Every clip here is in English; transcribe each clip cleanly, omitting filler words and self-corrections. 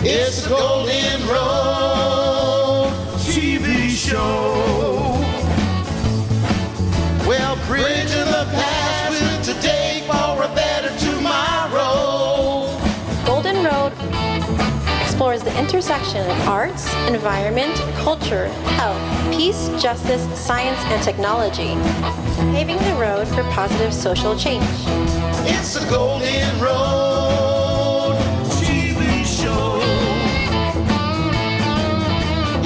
It's the Golden Road TV show. Well, bridging the past with today for a better tomorrow. Golden Road explores the intersection of arts, environment, culture, health, peace, justice, science, and technology, paving the road for positive social change. It's the Golden Road TV show.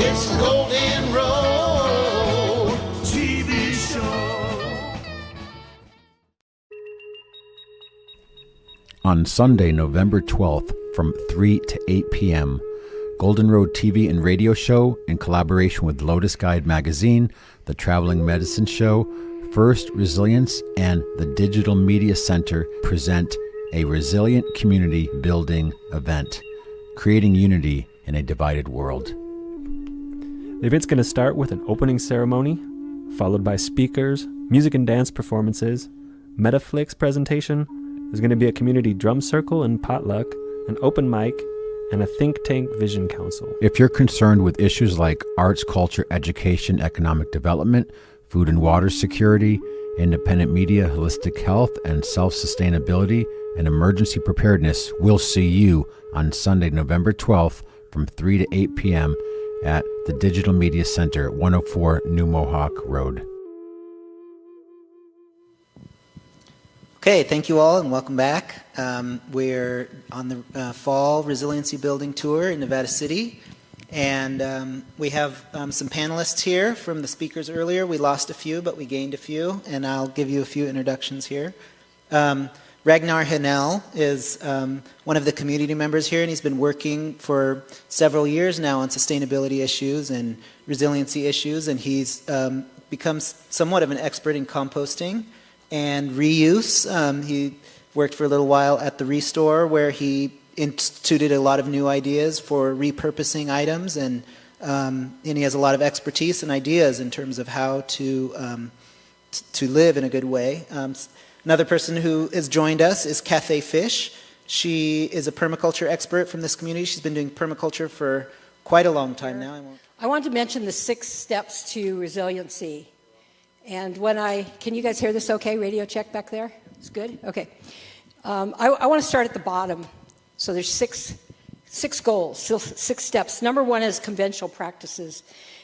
It's the Golden Road TV show. On Sunday, November 12th, from 3 to 8 p.m., Golden Road TV and radio show, in collaboration with Lotus Guide Magazine, the Traveling Medicine Show, First Resilience, and the Digital Media Center present a resilient community building event, creating unity in a divided world. The event's going to start with an opening ceremony, followed by speakers, music and dance performances, Metaflix presentation. There's going to be a community drum circle and potluck, an open mic, and a think tank vision council. If you're concerned with issues like arts, culture, education, economic development, food and water security, independent media, holistic health, and self-sustainability and emergency preparedness, we'll see you on Sunday, November 12th from 3 to 8 p.m. at the Digital Media Center at 104 New Mohawk Road. Okay, thank you all and welcome back. We're on the Fall Resiliency Building Tour in Nevada City, and we have some panelists here from the speakers earlier. We lost a few, but we gained a few, and I'll give you a few introductions here. Ragnar Hanel is one of the community members here, and he's been working for several years now on sustainability issues and resiliency issues, and he's become somewhat of an expert in composting and reuse. He worked for a little while at the Restore, where he instituted a lot of new ideas for repurposing items, and he has a lot of expertise and ideas in terms of how to live in a good way. Another person who has joined us is Cathay Fish. She is a permaculture expert from this community. She's been doing permaculture for quite a long time now. I want to mention the 6 steps to resiliency. And can you guys hear this okay? Radio check back there? It's good? Okay. I want to start at the bottom. So there's six goals, 6 steps. Number 1 is conventional practices.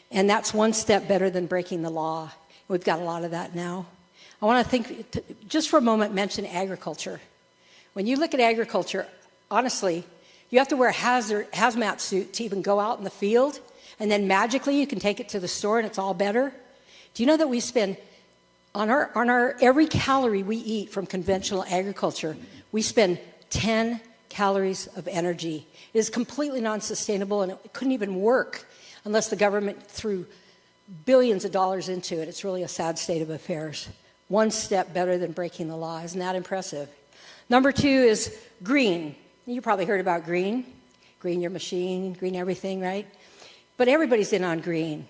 And that's one step better than breaking the law. We've got a lot of that now. I want to just for a moment, mention agriculture. When you look at agriculture, honestly, you have to wear a hazmat suit to even go out in the field. And then magically you can take it to the store and it's all better. Do you know that we spend, on our every calorie we eat from conventional agriculture, we spend 10 calories of energy. It is completely non-sustainable, and it couldn't even work unless the government threw billions of dollars into it. It's really a sad state of affairs. One step better than breaking the law. Isn't that impressive? Number 2 is green. You probably heard about green. Green your machine, green everything, right? But everybody's in on green.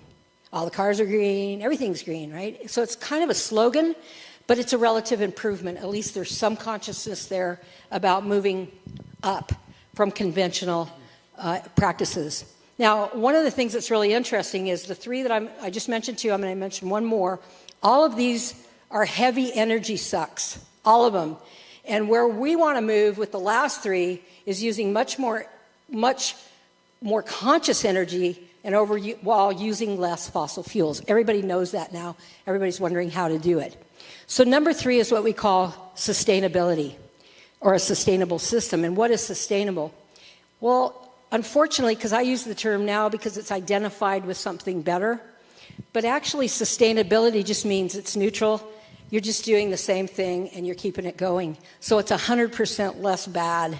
All the cars are green, everything's green, right? So it's kind of a slogan, but it's a relative improvement. At least there's some consciousness there about moving up from conventional practices. Now, one of the things that's really interesting is the 3 that I just mentioned to you. I'm going to mention one more. All of these are heavy energy sucks, all of them. And where we want to move with the last 3 is using much more conscious energy and while using less fossil fuels. Everybody knows that now. Everybody's wondering how to do it. So number 3 is what we call sustainability, or a sustainable system. And what is sustainable? Well, unfortunately, because I use the term now because it's identified with something better, but actually sustainability just means it's neutral. You're just doing the same thing and you're keeping it going. So it's 100% less bad.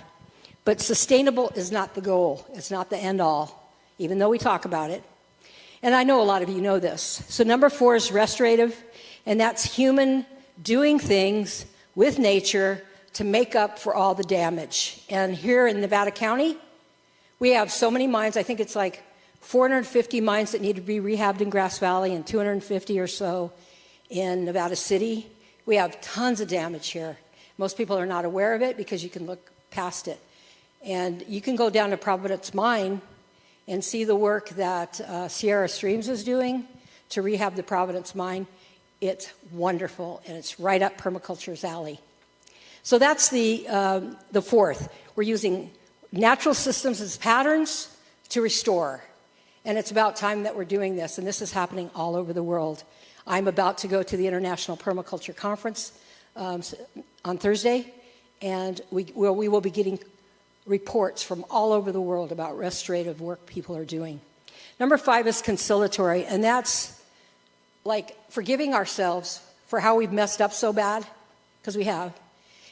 But sustainable is not the goal. It's not the end all, even though we talk about it. And I know a lot of you know this. So number 4 is restorative, and that's human doing things with nature to make up for all the damage. And here in Nevada County, we have so many mines. I think it's like 450 mines that need to be rehabbed in Grass Valley and 250 or so in Nevada City. We have tons of damage here. Most people are not aware of it because you can look past it. And you can go down to Providence Mine and see the work that Sierra Streams is doing to rehab the Providence Mine. It's wonderful, and it's right up permaculture's alley. So that's the fourth. We're using natural systems as patterns to restore. And it's about time that we're doing this, and this is happening all over the world. I'm about to go to the International Permaculture Conference on Thursday, and we will be getting reports from all over the world about restorative work people are doing. Number 5 is conciliatory, and that's like forgiving ourselves for how we've messed up so bad, because we have,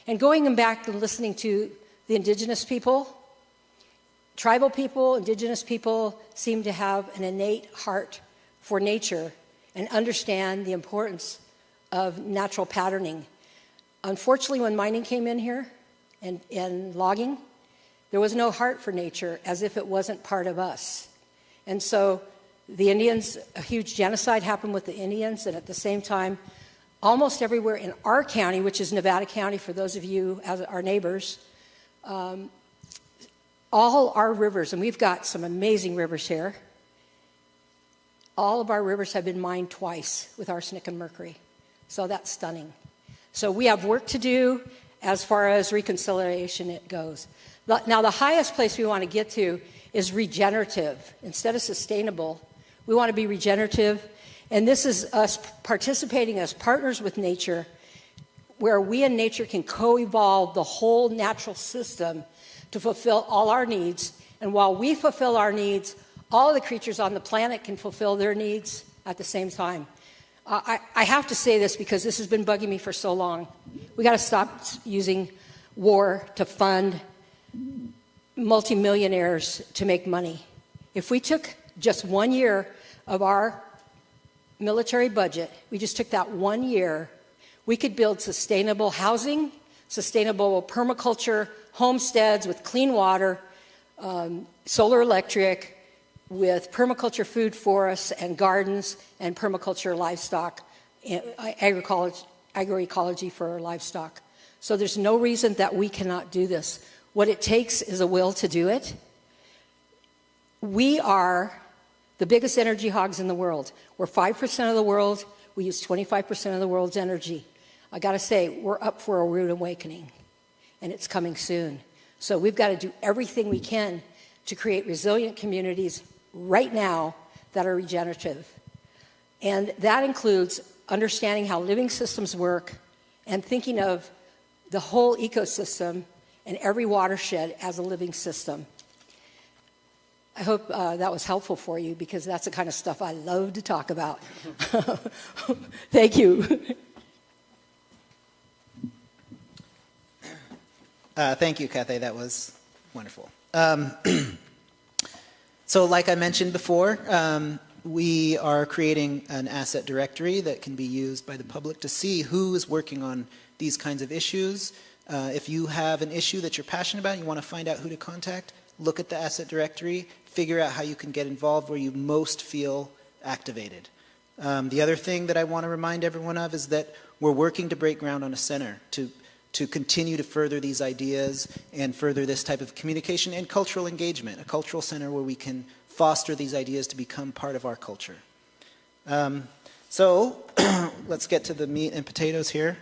and going back and listening to the indigenous people. Tribal people, indigenous people seem to have an innate heart for nature and understand the importance of natural patterning. Unfortunately, when mining came in here and logging, there was no heart for nature, as if it wasn't part of us. And so the Indians, a huge genocide happened with the Indians, and at the same time, almost everywhere in our county, which is Nevada County for those of you as our neighbors, all our rivers, and we've got some amazing rivers here, all of our rivers have been mined twice with arsenic and mercury. So that's stunning. So we have work to do as far as reconciliation it goes. Now, the highest place we want to get to is regenerative. Instead of sustainable, we want to be regenerative. And this is us participating as partners with nature, where we and nature can co-evolve the whole natural system to fulfill all our needs. And while we fulfill our needs, all the creatures on the planet can fulfill their needs at the same time. I have to say this because this has been bugging me for so long. We got to stop using war to fund multimillionaires to make money. If we took just 1 year of our military budget, we just took that 1 year, we could build sustainable housing, sustainable permaculture, homesteads with clean water, solar electric, with permaculture food forests and gardens, and permaculture livestock, agroecology for livestock. So there's no reason that we cannot do this. What it takes is a will to do it. We are the biggest energy hogs in the world. We're 5% of the world. We use 25% of the world's energy. I got to say, we're up for a rude awakening, and it's coming soon. So we've got to do everything we can to create resilient communities right now that are regenerative. And that includes understanding how living systems work and thinking of the whole ecosystem and every watershed as a living system. I hope that was helpful for you, because that's the kind of stuff I love to talk about. Thank you. Thank you, Kathy. That was wonderful. So like I mentioned before, we are creating an asset directory that can be used by the public to see who is working on these kinds of issues. If you have an issue that you're passionate about, you want to find out who to contact, look at the asset directory, figure out how you can get involved where you most feel activated. The other thing that I want to remind everyone of is that we're working to break ground on a center to continue to further these ideas and further this type of communication and cultural engagement, a cultural center where we can foster these ideas to become part of our culture. So let's get to the meat and potatoes here.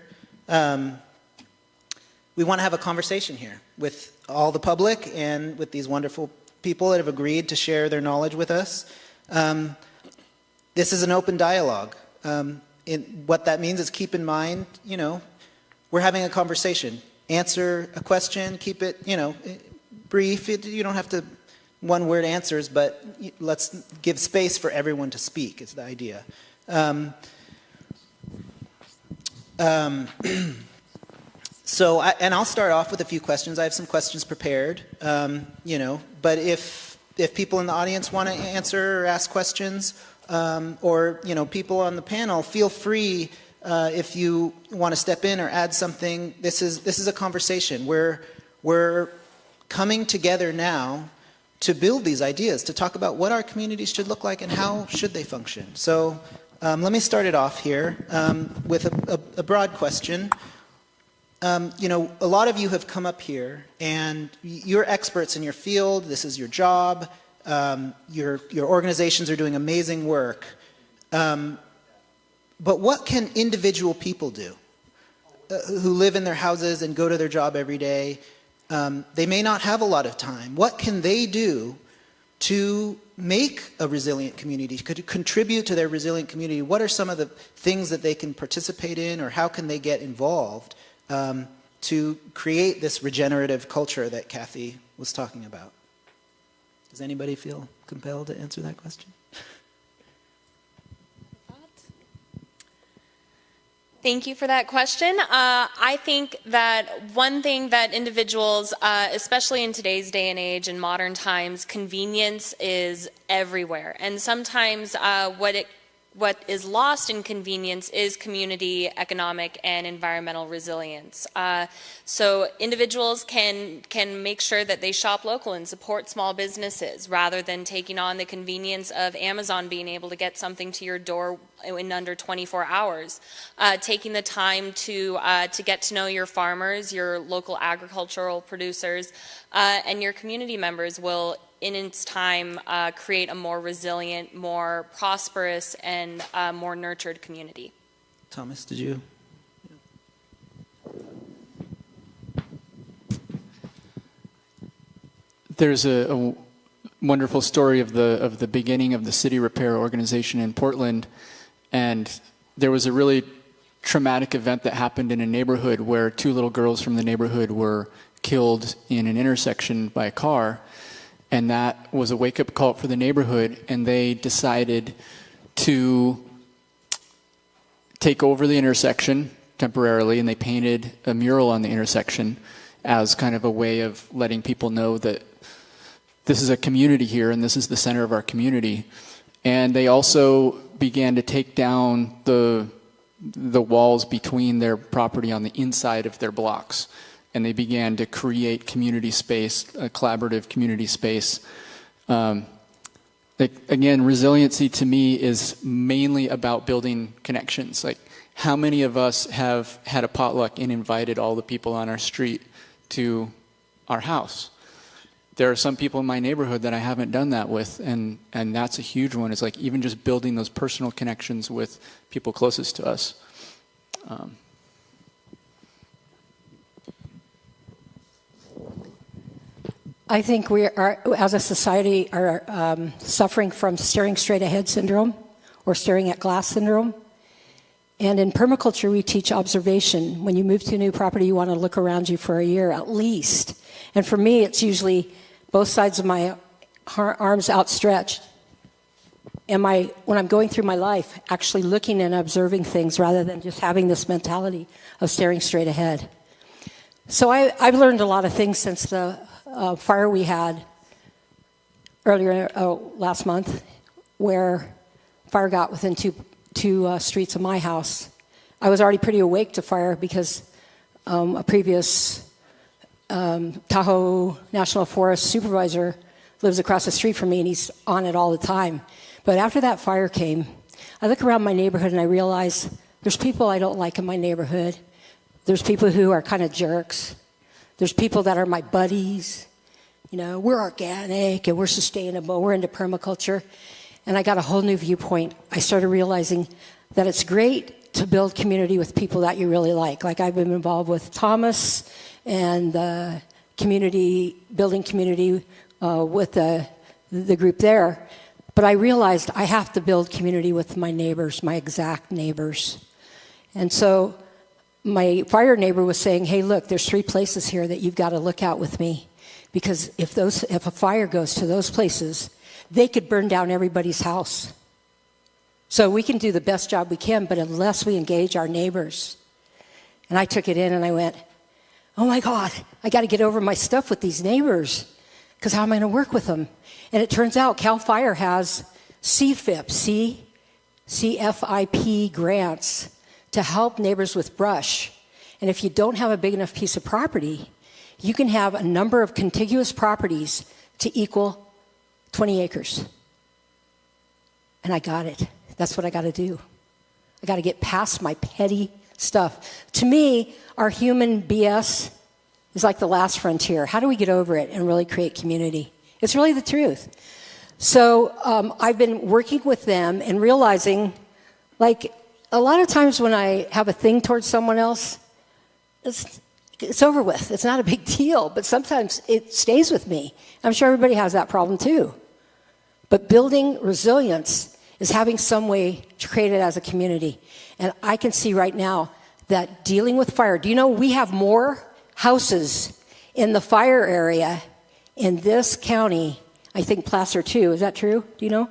We want to have a conversation here with all the public and with these wonderful people that have agreed to share their knowledge with us. This is an open dialogue. What that means is, keep in mind, we're having a conversation. Answer a question, keep it, brief. You don't have to one-word answers, but let's give space for everyone to speak, is the idea. So, I'll start off with a few questions. I have some questions prepared, but if people in the audience want to answer or ask questions, or people on the panel, feel free. If you want to step in or add something, this is a conversation. We're coming together now to build these ideas, to talk about what our communities should look like and how should they function. So let me start it off here with a broad question. a lot of you have come up here, and you're experts in your field. This is your job. Your organizations are doing amazing work. But what can individual people do who live in their houses and go to their job every day? They may not have a lot of time. What can they do to make a resilient community, could contribute to their resilient community? What are some of the things that they can participate in, or how can they get involved to create this regenerative culture that Kathy was talking about? Does anybody feel compelled to answer that question? Thank you for that question. I think that one thing that individuals, especially in today's day and age in modern times, convenience is everywhere. And sometimes what is lost in convenience is community, economic, and environmental resilience. So individuals can make sure that they shop local and support small businesses rather than taking on the convenience of Amazon being able to get something to your door in under 24 hours. Taking the time to get to know your farmers, your local agricultural producers, and your community members will, in its time, create a more resilient, more prosperous, and more nurtured community. Thomas, did you? There's a wonderful story of the beginning of the City Repair organization in Portland, and there was a really traumatic event that happened in a neighborhood where 2 little girls from the neighborhood were killed in an intersection by a car. And that was a wake-up call for the neighborhood, and they decided to take over the intersection temporarily, and they painted a mural on the intersection as kind of a way of letting people know that this is a community here, and this is the center of our community. And they also began to take down the walls between their property on the inside of their blocks. And they began to create community space, a collaborative community space. Again, resiliency to me is mainly about building connections. Like, how many of us have had a potluck and invited all the people on our street to our house? There are some people in my neighborhood that I haven't done that with, and that's a huge one. It's like even just building those personal connections with people closest to us. I think we are, as a society, are suffering from staring straight ahead syndrome or staring at glass syndrome. And in permaculture, we teach observation. When you move to a new property, you want to look around you for a year at least. And for me, it's usually both sides of my arms outstretched. When I'm going through my life, actually looking and observing things rather than just having this mentality of staring straight ahead. So I've learned a lot of things since the fire we had earlier last month, where fire got within two streets of my house. I was already pretty awake to fire because a previous Tahoe National Forest supervisor lives across the street from me, and he's on it all the time. But after that fire came, I look around my neighborhood and I realize there's people I don't like in my neighborhood. There's people who are kind of jerks. There's people that are my buddies. You know, we're organic and we're sustainable. We're into permaculture. And I got a whole new viewpoint. I started realizing that it's great to build community with people that you really like. Like, I've been involved with Thomas and the building community with the group there. But I realized I have to build community with my neighbors, my exact neighbors. And so my fire neighbor was saying, hey, look, there's 3 places here that you've got to look at with me. Because if a fire goes to those places, they could burn down everybody's house. So we can do the best job we can, but unless we engage our neighbors. And I took it in and I went, oh my God, I got to get over my stuff with these neighbors, because how am I going to work with them? And it turns out CAL FIRE has CFIP grants to help neighbors with brush. And if you don't have a big enough piece of property, you can have a number of contiguous properties to equal 20 acres. And I got it. That's what I got to do. I got to get past my petty stuff. To me, our human BS is like the last frontier. How do we get over it and really create community? It's really the truth. So I've been working with them and realizing, like, a lot of times when I have a thing towards someone else, it's over with. It's not a big deal, but sometimes it stays with me. I'm sure everybody has that problem too. But building resilience is having some way to create it as a community. And I can see right now that dealing with fire, do you know we have more houses in the fire area in this county, I think Placer too, is that true? Do you know?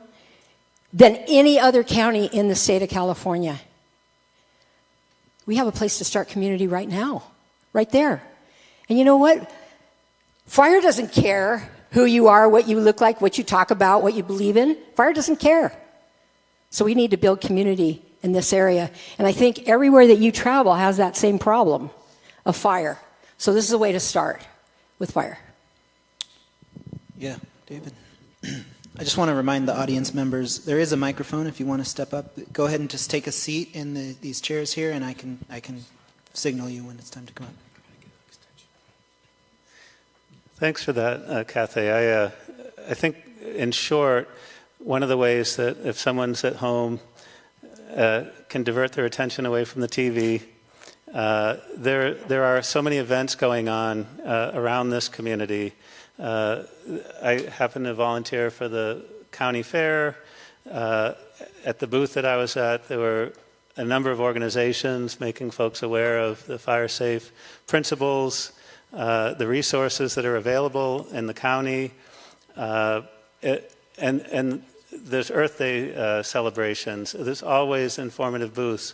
Than any other county in the state of California. We have a place to start community right now, right there. And you know what? Fire doesn't care who you are, what you look like, what you talk about, what you believe in. Fire doesn't care. So we need to build community in this area. And I think everywhere that you travel has that same problem of fire. So this is a way to start with fire. Yeah, David. I just want to remind the audience members, there is a microphone if you want to step up. Go ahead and just take a seat in these chairs here, and I can signal you when it's time to come up. Thanks for that, Kathy. I think, in short, one of the ways that if someone's at home can divert their attention away from the TV, there are so many events going on around this community. I happen to volunteer for the county fair. At the booth that I was at, there were a number of organizations making folks aware of the fire safe principles, the resources that are available in the county, and there's Earth Day celebrations. There's always informative booths.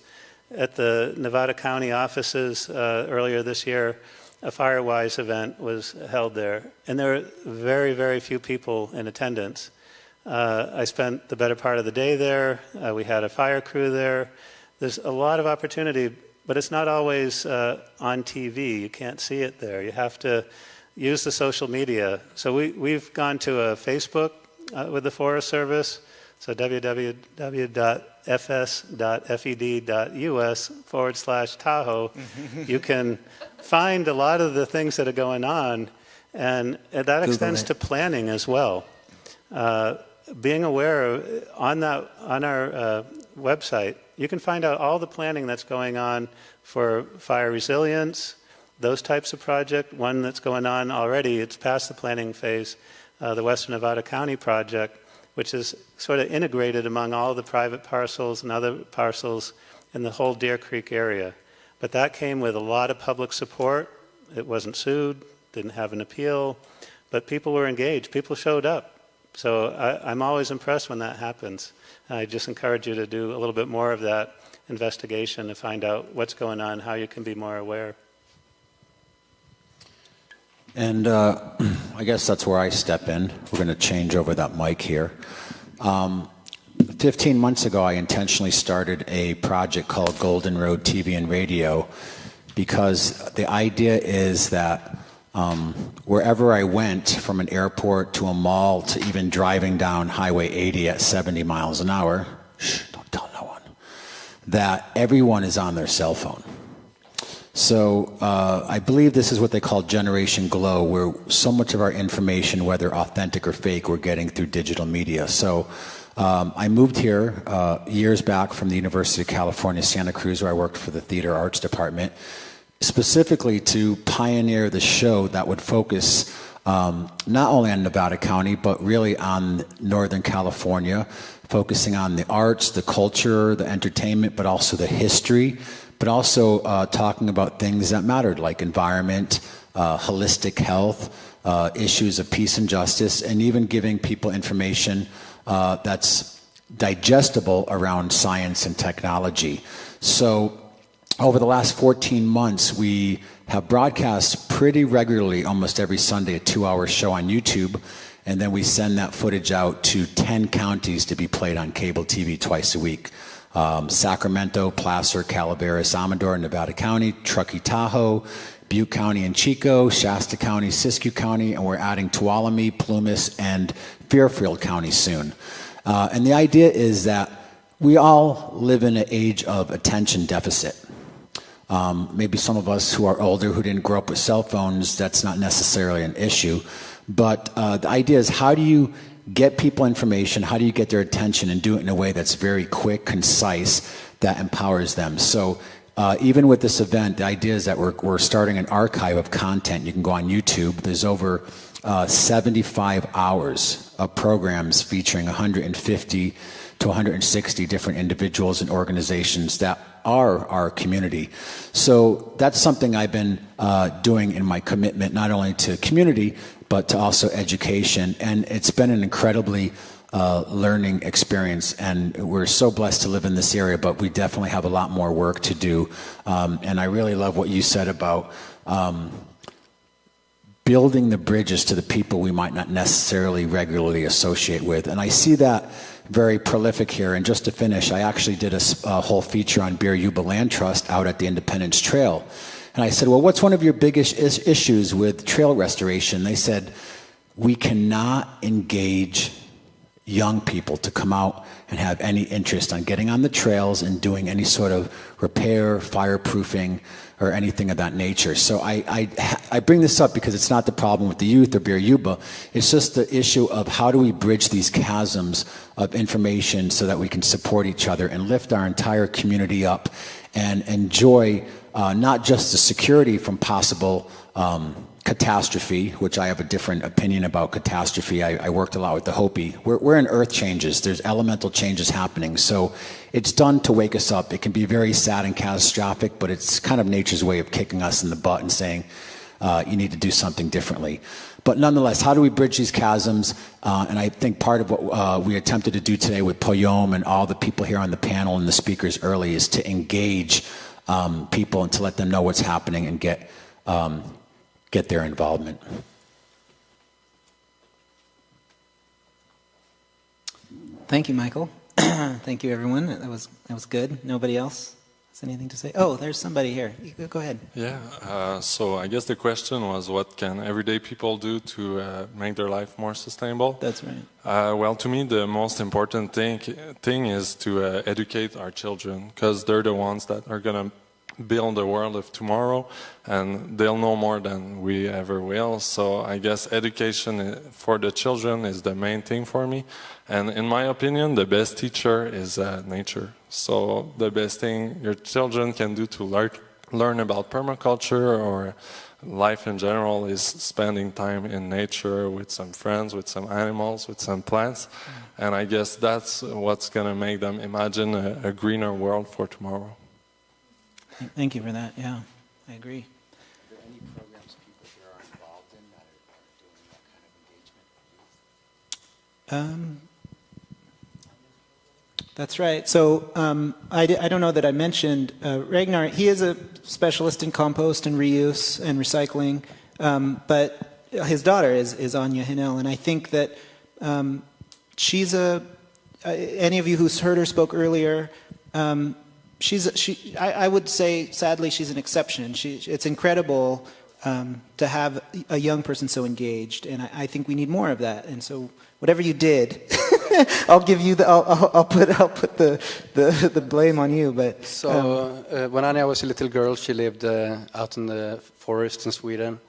At the Nevada County offices earlier this year, a FireWise event was held there, and there were very, very few people in attendance. I spent the better part of the day there. We had a fire crew there. There's a lot of opportunity, but it's not always on TV. You can't see it there. You have to use the social media. So we've gone to a Facebook with the Forest Service, so www.fs.fed.us/Tahoe. You can find a lot of the things that are going on, and that extends to planning as well. Being aware on our website, you can find out all the planning that's going on for fire resilience, those types of project. One that's going on already, it's past the planning phase, the Western Nevada County project, which is sort of integrated among all the private parcels and other parcels in the whole Deer Creek area. But that came with a lot of public support. It wasn't sued, didn't have an appeal, but people were engaged. People showed up. So I'm always impressed when that happens. I just encourage you to do a little bit more of that investigation to find out what's going on, how you can be more aware. And I guess that's where I step in. We're going to change over that mic here. 15 months ago, I intentionally started a project called Golden Road TV and Radio because the idea is that wherever I went, from an airport to a mall to even driving down Highway 80 at 70 miles an hour, don't tell no one, that everyone is on their cell phone. So I believe this is what they call Generation Glow, where so much of our information, whether authentic or fake, we're getting through digital media. So I moved here years back from the University of California, Santa Cruz, where I worked for the Theater Arts Department, specifically to pioneer the show that would focus not only on Nevada County, but really on Northern California, focusing on the arts, the culture, the entertainment, but also the history, but also talking about things that mattered, like environment, holistic health, issues of peace and justice, and even giving people information that's digestible around science and technology. So over the last 14 months, we have broadcast pretty regularly, almost every Sunday, a 2-hour show on YouTube, and then we send that footage out to 10 counties to be played on cable TV twice a week. Sacramento, Placer, Calaveras, Amador, Nevada County, Truckee, Tahoe, Butte County and Chico, Shasta County, Siskiyou County, and we're adding Tuolumne, Plumas, and Fairfield County soon. And the idea is that we all live in an age of attention deficit. Maybe some of us who are older, who didn't grow up with cell phones, that's not necessarily an issue. But the idea is, how do you get people information? How do you get their attention and do it in a way that's very quick, concise, that empowers them? So even with this event, the idea is that we're starting an archive of content. You can go on YouTube. There's over 75 hours of programs featuring 150 to 160 different individuals and organizations that are our community. So that's something I've been doing in my commitment, not only to community, but to also education. And it's been an incredibly learning experience, and we're so blessed to live in this area, but we definitely have a lot more work to do. And I really love what you said about building the bridges to the people we might not necessarily regularly associate with. And I see that very prolific here. And just to finish, I actually did a whole feature on Beer Yuba Land Trust out at the Independence Trail. And I said, well, what's one of your biggest issues with trail restoration? They said, we cannot engage young people to come out and have any interest on getting on the trails and doing any sort of repair, fireproofing, or anything of that nature. So I bring this up because it's not the problem with the youth or Beer Yuba. It's just the issue of how do we bridge these chasms of information so that we can support each other and lift our entire community up and enjoy not just the security from possible catastrophe, which I have a different opinion about catastrophe. I worked a lot with the Hopi. We're in earth changes. There's elemental changes happening. So it's done to wake us up. It can be very sad and catastrophic, but it's kind of nature's way of kicking us in the butt and saying, you need to do something differently. But nonetheless, how do we bridge these chasms? And I think part of what we attempted to do today with Poyom and all the people here on the panel and the speakers early is to engage people and to let them know what's happening and get their involvement. Thank you, Michael. Thank you, everyone. That was good. Nobody else has anything to say? Oh, there's somebody here. Go ahead. Yeah. So I guess the question was, what can everyday people do to make their life more sustainable? That's right. Well, to me, the most important thing is to educate our children, because they're the ones that are going to build the world of tomorrow, and they'll know more than we ever will. So I guess education for the children is the main thing for me. And in my opinion, the best teacher is nature. So the best thing your children can do to learn about permaculture or life in general is spending time in nature with some friends, with some animals, with some plants. And I guess that's what's going to make them imagine a greener world for tomorrow. Thank you for that. Yeah, I agree. Are there any programs people here are involved in that are doing that kind of engagement? That's right. So I don't know that I mentioned Ragnar. He is a specialist in compost and reuse and recycling, but his daughter is Anya Hinel, and I think that she's any of you who's heard her spoke earlier. I would say, sadly, she's an exception. It's incredible to have a young person so engaged, and I think we need more of that. And so, whatever you did, I'll give you I'll put the blame on you. But when Anja was a little girl, she lived out in the forest in Sweden,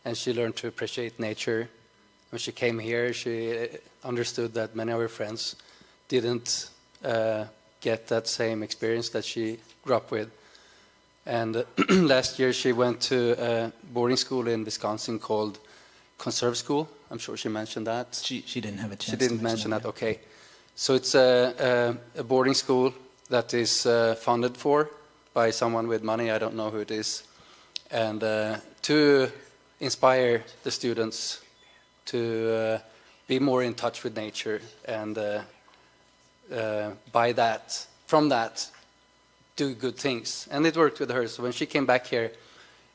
and she learned to appreciate nature. When she came here, she understood that many of her friends didn't get that same experience that she grew up with. And last year she went to a boarding school in Wisconsin called Conserve School. I'm sure she mentioned that. She didn't have a chance. She didn't mention that. Okay. So it's a boarding school that is funded for by someone with money. I don't know who it is. And to inspire the students to be more in touch with nature and from that, do good things. And it worked with her. So when she came back here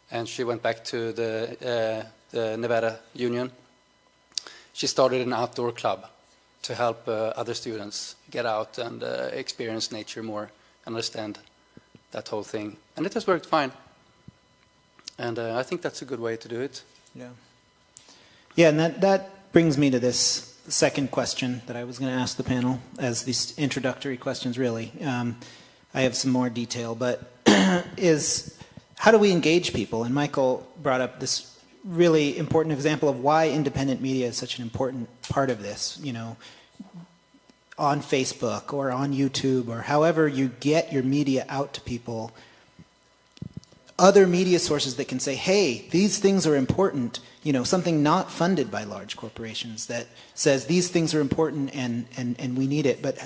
and she went back to the Nevada Union, she started an outdoor club to help other students get out and experience nature more, understand that whole thing. And it has worked fine. And I think that's a good way to do it. Yeah. Yeah, and that brings me to this second question that I was going to ask the panel as these introductory questions, really. I have some more detail, but is how do we engage people? And Michael brought up this really important example of why independent media is such an important part of this, you know, on Facebook or on YouTube or however you get your media out to people, other media sources that can say, hey, these things are important, you know, something not funded by large corporations that says these things are important and we need it. But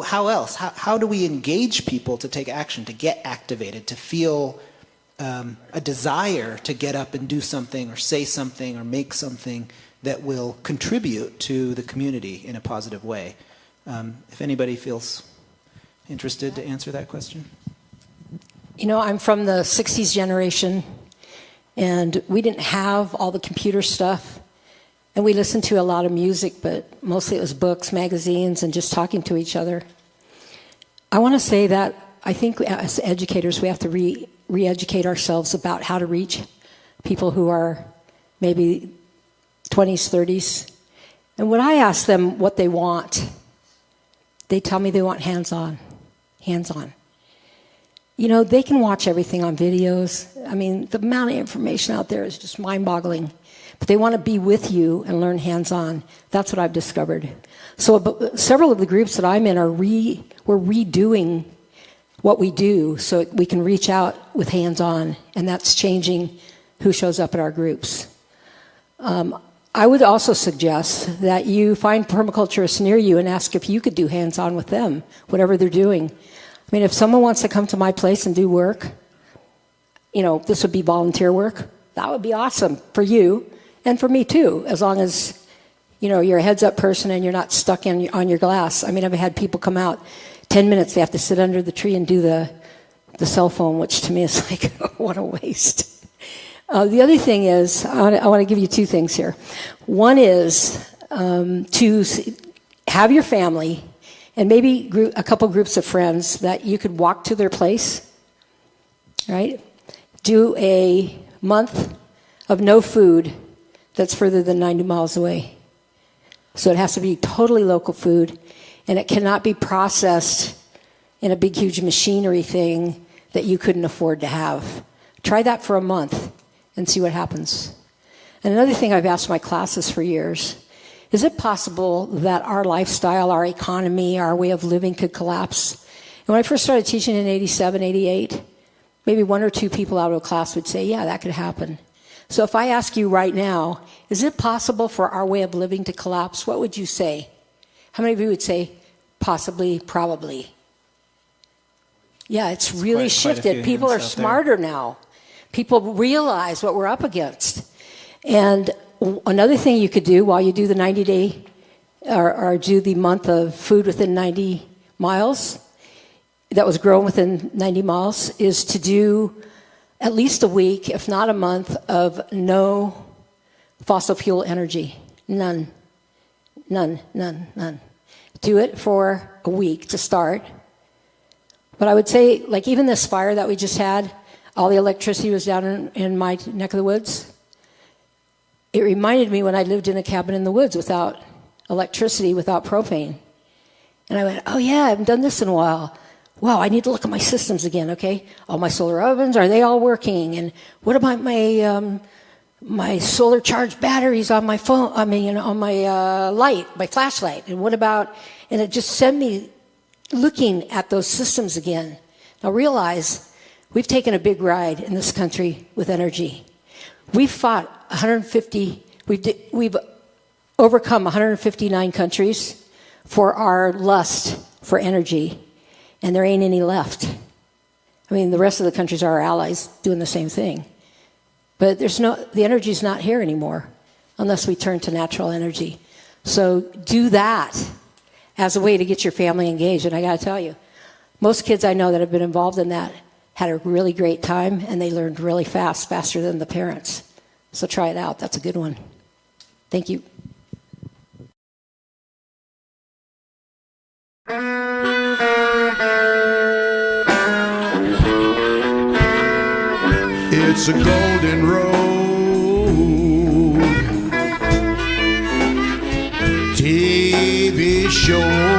how else? How do we engage people to take action, to get activated, to feel a desire to get up and do something or say something or make something that will contribute to the community in a positive way? If anybody feels interested to answer that question. You know, I'm from the 60s generation, and we didn't have all the computer stuff. And we listened to a lot of music, but mostly it was books, magazines, and just talking to each other. I want to say that I think as educators, we have to re-educate ourselves about how to reach people who are maybe 20s, 30s. And when I ask them what they want, they tell me they want hands-on, hands-on. You know, they can watch everything on videos. I mean, the amount of information out there is just mind-boggling. But they want to be with you and learn hands-on. That's what I've discovered. So several of the groups that I'm in we're redoing what we do so we can reach out with hands-on, and that's changing who shows up at our groups. I would also suggest that you find permaculturists near you and ask if you could do hands-on with them, whatever they're doing. I mean, if someone wants to come to my place and do work, you know, this would be volunteer work. That would be awesome for you and for me too, as long as, you know, you're a heads-up person and you're not stuck on your glass. I mean, I've had people come out 10 minutes, they have to sit under the tree and do the cell phone, which to me is like, what a waste. The other thing is, I want to give you two things here. One is to have your family and maybe a couple groups of friends that you could walk to their place, right? Do a month of no food that's further than 90 miles away. So it has to be totally local food, and it cannot be processed in a big, huge machinery thing that you couldn't afford to have. Try that for a month and see what happens. And another thing I've asked my classes for years, is it possible that our lifestyle, our economy, our way of living could collapse? And when I first started teaching in 87, 88, maybe one or two people out of a class would say, yeah, that could happen. So if I ask you right now, is it possible for our way of living to collapse? What would you say? How many of you would say possibly, probably? Yeah, it's really shifted. People are smarter now. People realize what we're up against. And another thing you could do while you do the 90-day or do the month of food within 90 miles that was grown within 90 miles is to do at least a week, if not a month, of no fossil fuel energy. None. None, none, none. Do it for a week to start. But I would say, like even this fire that we just had, all the electricity was down in my neck of the woods. It reminded me when I lived in a cabin in the woods without electricity, without propane. And I went, oh yeah, I haven't done this in a while. Wow, I need to look at my systems again, okay? All my solar ovens, are they all working? And what about my solar charged batteries on my phone, on my light, my flashlight? And what about, and it just sent me looking at those systems again. Now realize, we've taken a big ride in this country with energy. We've fought 150, we've overcome 159 countries for our lust for energy, and there ain't any left. I mean, the rest of the countries are our allies doing the same thing. But the energy's not here anymore unless we turn to natural energy. So do that as a way to get your family engaged. And I got to tell you, most kids I know that have been involved in that had a really great time, and they learned really fast, faster than the parents. So try it out. That's a good one. Thank you. It's a golden road, TV show.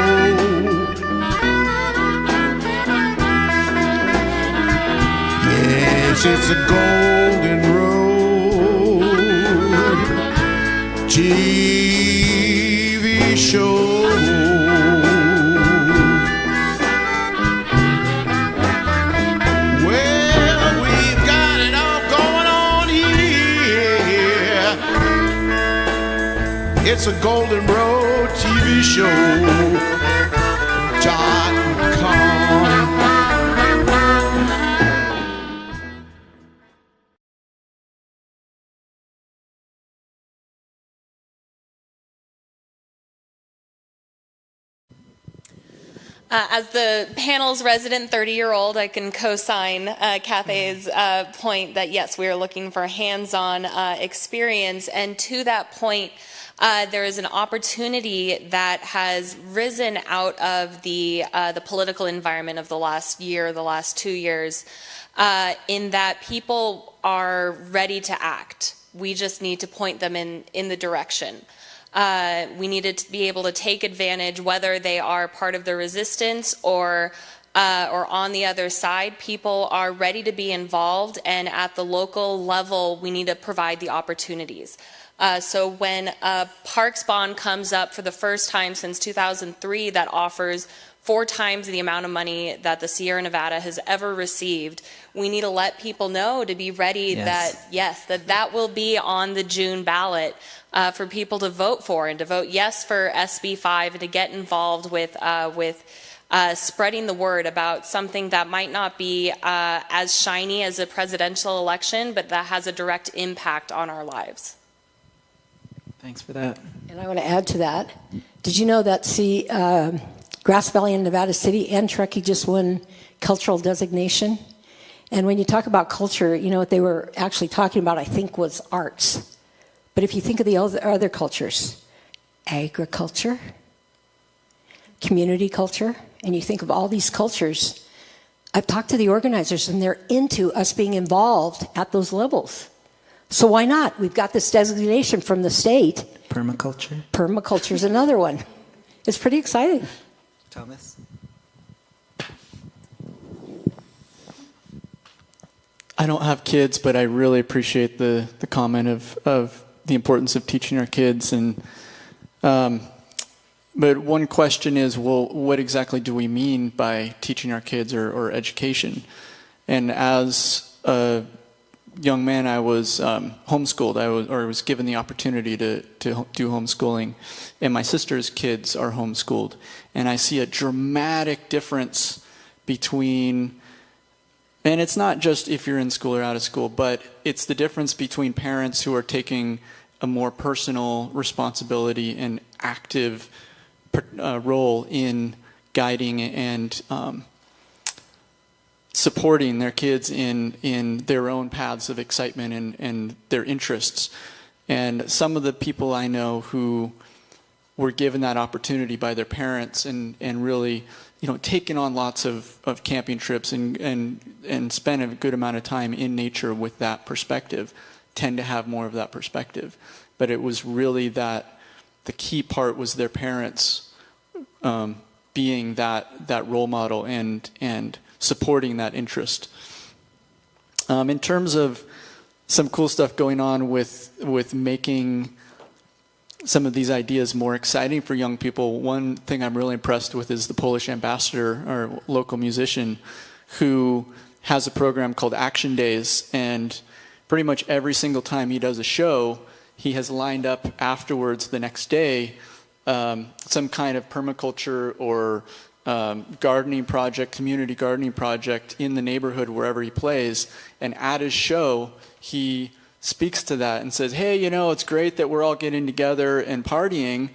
it's a golden road TV show. Well, we've got it all going on here. It's a Golden Road TV show.com. As the panel's resident 30-year-old, I can co-sign Cathay's point that yes, we are looking for hands-on experience. And to that point, there is an opportunity that has risen out of the political environment of the last year, the last 2 years, in that people are ready to act. We just need to point them in the direction. We needed to be able to take advantage, whether they are part of the resistance or on the other side. People are ready to be involved, and at the local level, we need to provide the opportunities. So when a parks bond comes up for the first time since 2003 that offers 4 times the amount of money that the Sierra Nevada has ever received, we need to let people know to be ready that will be on the June ballot for people to vote for, and to vote yes for SB 5 and to get involved with spreading the word about something that might not be as shiny as a presidential election, but that has a direct impact on our lives. Thanks for that. And I want to add to that. Did you know that Grass Valley and Nevada City and Truckee just won cultural designation? And when you talk about culture, you know what they were actually talking about, I think, was arts. But if you think of the other cultures, agriculture, community culture, and you think of all these cultures, I've talked to the organizers and they're into us being involved at those levels. So why not? We've got this designation from the state. Permaculture. Permaculture is another one. It's pretty exciting. Thomas? I don't have kids, but I really appreciate the comment of the importance of teaching our kids. And but one question is, well, what exactly do we mean by teaching our kids or education? And as a young man, I was homeschooled. I was given the opportunity to do homeschooling, and my sister's kids are homeschooled. And I see a dramatic difference between, and it's not just if you're in school or out of school, but it's the difference between parents who are taking a more personal responsibility and active role in guiding and supporting their kids in their own paths of excitement and their interests. And some of the people I know who were given that opportunity by their parents and really, taken on lots of camping trips and spent a good amount of time in nature with that perspective tend to have more of that perspective. But it was really that the key part was their parents being that role model and supporting that interest. In terms of some cool stuff going on with making some of these ideas more exciting for young people, one thing I'm really impressed with is the Polish ambassador, or local musician, who has a program called Action Days, and pretty much every single time he does a show, he has lined up afterwards the next day some kind of permaculture or gardening project, community gardening project in the neighborhood wherever he plays. And at his show, he speaks to that and says, hey, it's great that we're all getting together and partying,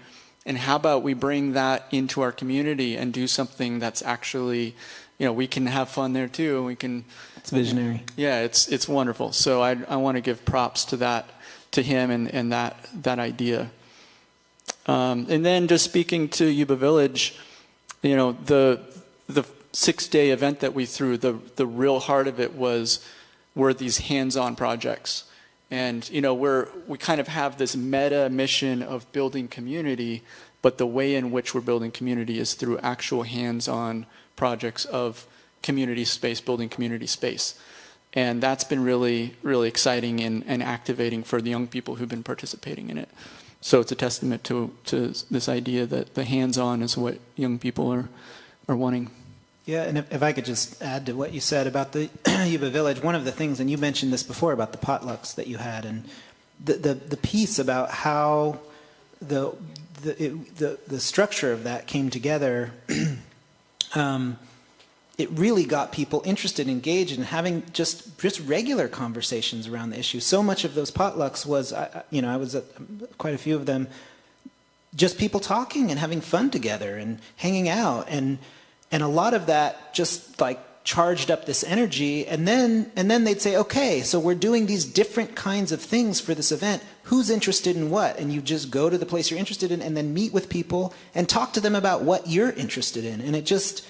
and how about we bring that into our community and do something that's actually, we can have fun there too, and we can... It's visionary. Yeah, it's wonderful. So I want to give props to that, to him and that idea. And then just speaking to Yuba Village, the 6-day event that we threw, the real heart of it were these hands-on projects. And, we kind of have this meta mission of building community, but the way in which we're building community is through actual hands-on projects of community space, building community space. And that's been really, really exciting and activating for the young people who've been participating in it. So it's a testament to this idea that the hands-on is what young people are wanting. Yeah, and if I could just add to what you said about the Yuba Village, one of the things, and you mentioned this before about the potlucks that you had, and the piece about how the structure of that came together. It really got people interested, engaged, and having just regular conversations around the issue. So much of those potlucks was, I was at quite a few of them, just people talking and having fun together and hanging out, and a lot of that just like charged up this energy. And then they'd say, okay, so we're doing these different kinds of things for this event. Who's interested in what? And you just go to the place you're interested in, and then meet with people and talk to them about what you're interested in, and it just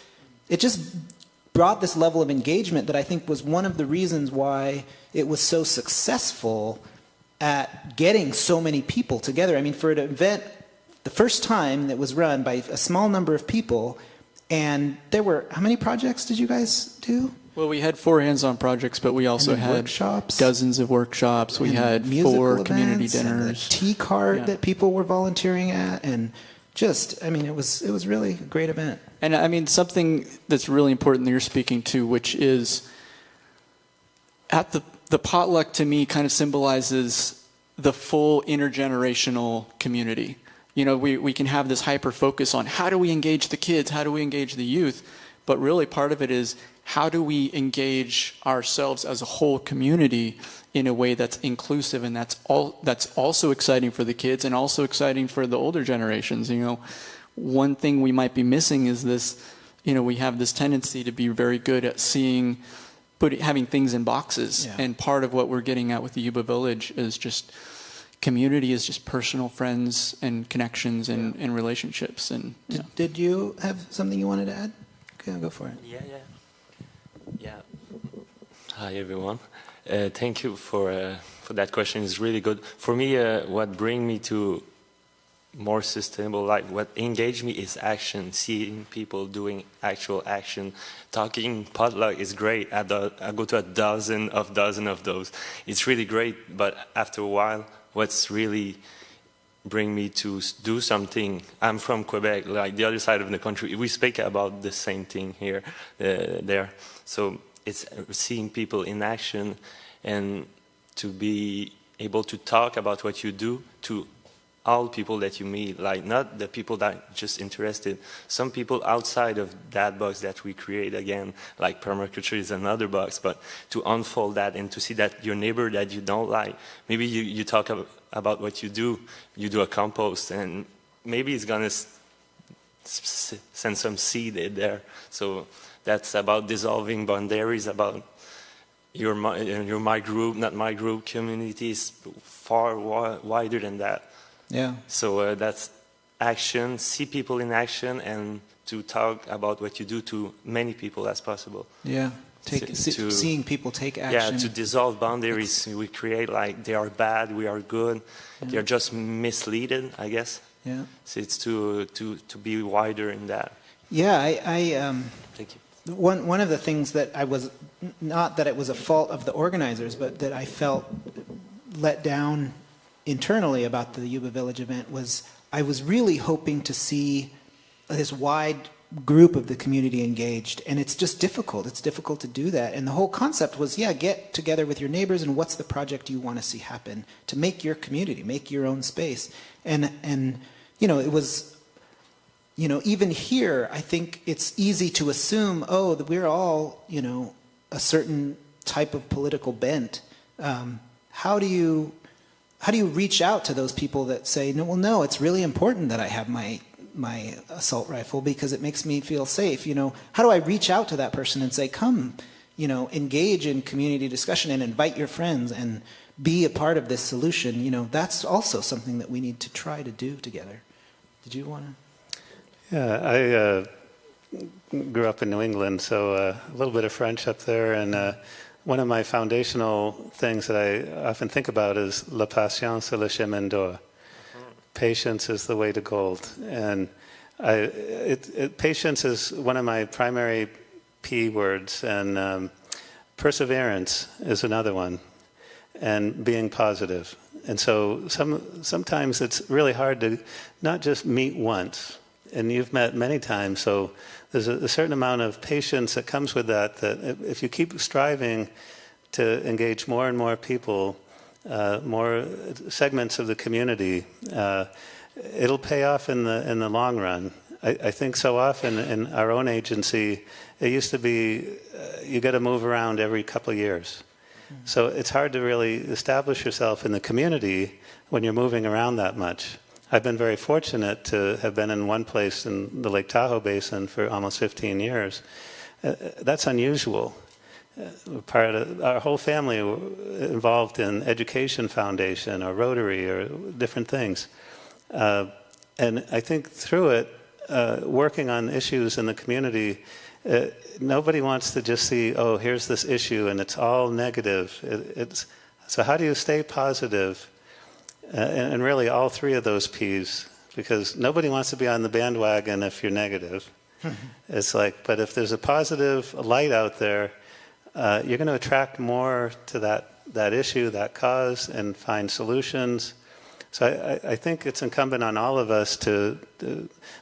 brought this level of engagement that I think was one of the reasons why it was so successful at getting so many people together. I mean, for an event, the first time that was run by a small number of people, and there were, how many projects did you guys do? Well, we had 4 hands-on projects, but we also had workshops, dozens of workshops. We had 4 community dinners, a tea cart that people were volunteering at, and just, I mean, it was really a great event. And I mean, something that's really important that you're speaking to, which is at the potluck, to me, kind of symbolizes the full intergenerational community. You know, we can have this hyper focus on how do we engage the kids, how do we engage the youth, but really part of it is how do we engage ourselves as a whole community in a way that's inclusive, and that's also exciting for the kids and also exciting for the older generations. You know, one thing we might be missing is this, you know, we have this tendency to be very good at having things in boxes. Yeah. And part of what we're getting at with the Yuba Village is just community, is just personal friends and connections and relationships. And did you have something you wanted to add? Okay, go for it. Yeah. Hi, everyone. Thank you for that question. It's really good. For me, what brings me to more sustainable life, what engaged me is action, seeing people doing actual action. Talking potluck is great. I go to a dozen of those. It's really great, but after a while, what's really bring me to do something, I'm from Quebec, like the other side of the country. We speak about the same thing here, there. So it's seeing people in action, and to be able to talk about what you do to all people that you meet, like not the people that are just interested. Some people outside of that box that we create, again, like permaculture is another box, but to unfold that and to see that your neighbor that you don't like, maybe you talk about what you do a compost, and maybe it's gonna send some seed in there. So that's about dissolving boundaries, about your my group, not my group. Community is far wider than that. Yeah. So that's action, see people in action, and to talk about what you do to many people as possible. Yeah. Seeing people take action. Yeah, to dissolve boundaries. We create like they are bad, we are good. Yeah. They are just misleaded, I guess. Yeah. So it's to be wider in that. Yeah, Thank you. One of the things that I was, not that it was a fault of the organizers, but that I felt let down internally about the Yuba Village event was I was really hoping to see this wide group of the community engaged, and it's just difficult. It's difficult to do that. And the whole concept was, get together with your neighbors and what's the project you want to see happen to make your community, make your own space. And it was, even here, I think it's easy to assume, that we're all, a certain type of political bent. How do you reach out to those people that say, no, it's really important that I have my assault rifle because it makes me feel safe? How do I reach out to that person and say, come, engage in community discussion and invite your friends and be a part of this solution? That's also something that we need to try to do together. Did you want to? Yeah, I grew up in New England, so a little bit of French up there, and one of my foundational things that I often think about is la patience est le chemin d'or. Patience is the way to gold. And patience is one of my primary P words. And Perseverance is another one, and being positive. And so sometimes it's really hard to not just meet once, and you've met many times, so there's a certain amount of patience that comes with that, that if you keep striving to engage more and more people, more segments of the community, it'll pay off in the long run. I think so often in our own agency, it used to be you got to move around every couple of years. So it's hard to really establish yourself in the community when you're moving around that much. I've been very fortunate to have been in one place in the Lake Tahoe Basin for almost 15 years. That's unusual. Our whole family were involved in Education Foundation or Rotary or different things. And I think through it, working on issues in the community, nobody wants to just see, oh, here's this issue and it's all negative. So how do you stay positive? And really all three of those P's, because nobody wants to be on the bandwagon if you're negative. It's like, but if there's a positive light out there, you're going to attract more to that issue, that cause, and find solutions. So I think it's incumbent on all of us to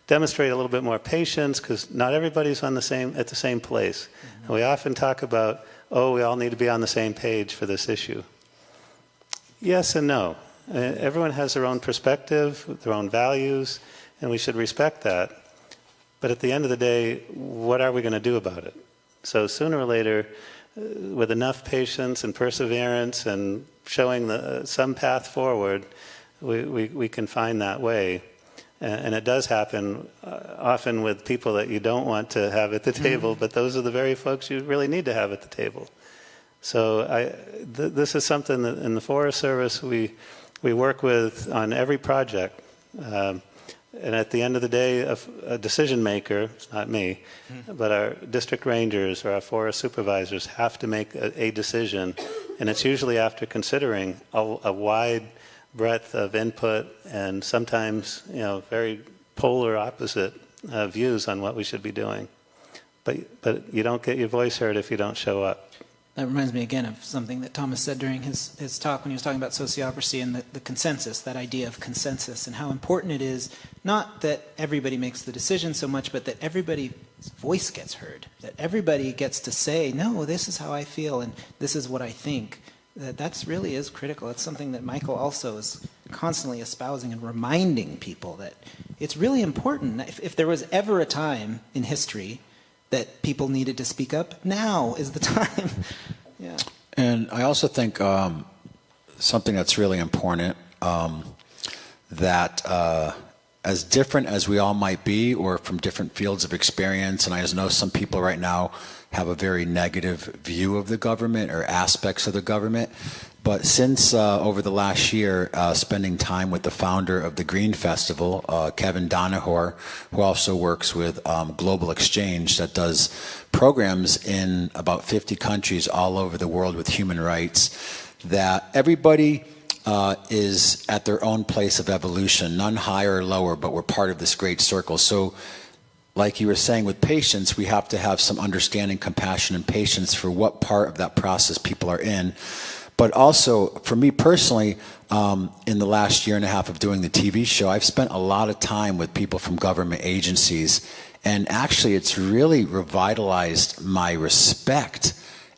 demonstrate a little bit more patience, because not everybody's at the same place. And we often talk about, oh, we all need to be on the same page for this issue. Yes and no. Everyone has their own perspective, their own values, and we should respect that. But at the end of the day, what are we going to do about it? So sooner or later, with enough patience and perseverance and showing some path forward, we can find that way. And it does happen often with people that you don't want to have at the table, but those are the very folks you really need to have at the table. So this is something that in the Forest Service we work with on every project. And at the end of the day, a decision maker, it's not me, but our district rangers or our forest supervisors have to make a decision. And it's usually after considering a wide breadth of input and sometimes, very polar opposite views on what we should be doing. But you don't get your voice heard if you don't show up. That reminds me again of something that Thomas said during his talk when he was talking about sociocracy and the consensus, that idea of consensus, and how important it is not that everybody makes the decision so much, but that everybody's voice gets heard, that everybody gets to say, no, this is how I feel and this is what I think. That really is critical. It's something that Michael also is constantly espousing and reminding people that it's really important. If there was ever a time in history that people needed to speak up, now is the time. Yeah. And I also think something that's really important, that as different as we all might be, or from different fields of experience, and I just know some people right now have a very negative view of the government or aspects of the government. But since over the last year, spending time with the founder of the Green Festival, Kevin Donahoe, who also works with Global Exchange that does programs in about 50 countries all over the world with human rights, that everybody is at their own place of evolution, none higher or lower, but we're part of this great circle. So like you were saying, with patience, we have to have some understanding, compassion, and patience for what part of that process people are in. But also, for me personally, in the last year and a half of doing the TV show, I've spent a lot of time with people from government agencies. And actually, it's really revitalized my respect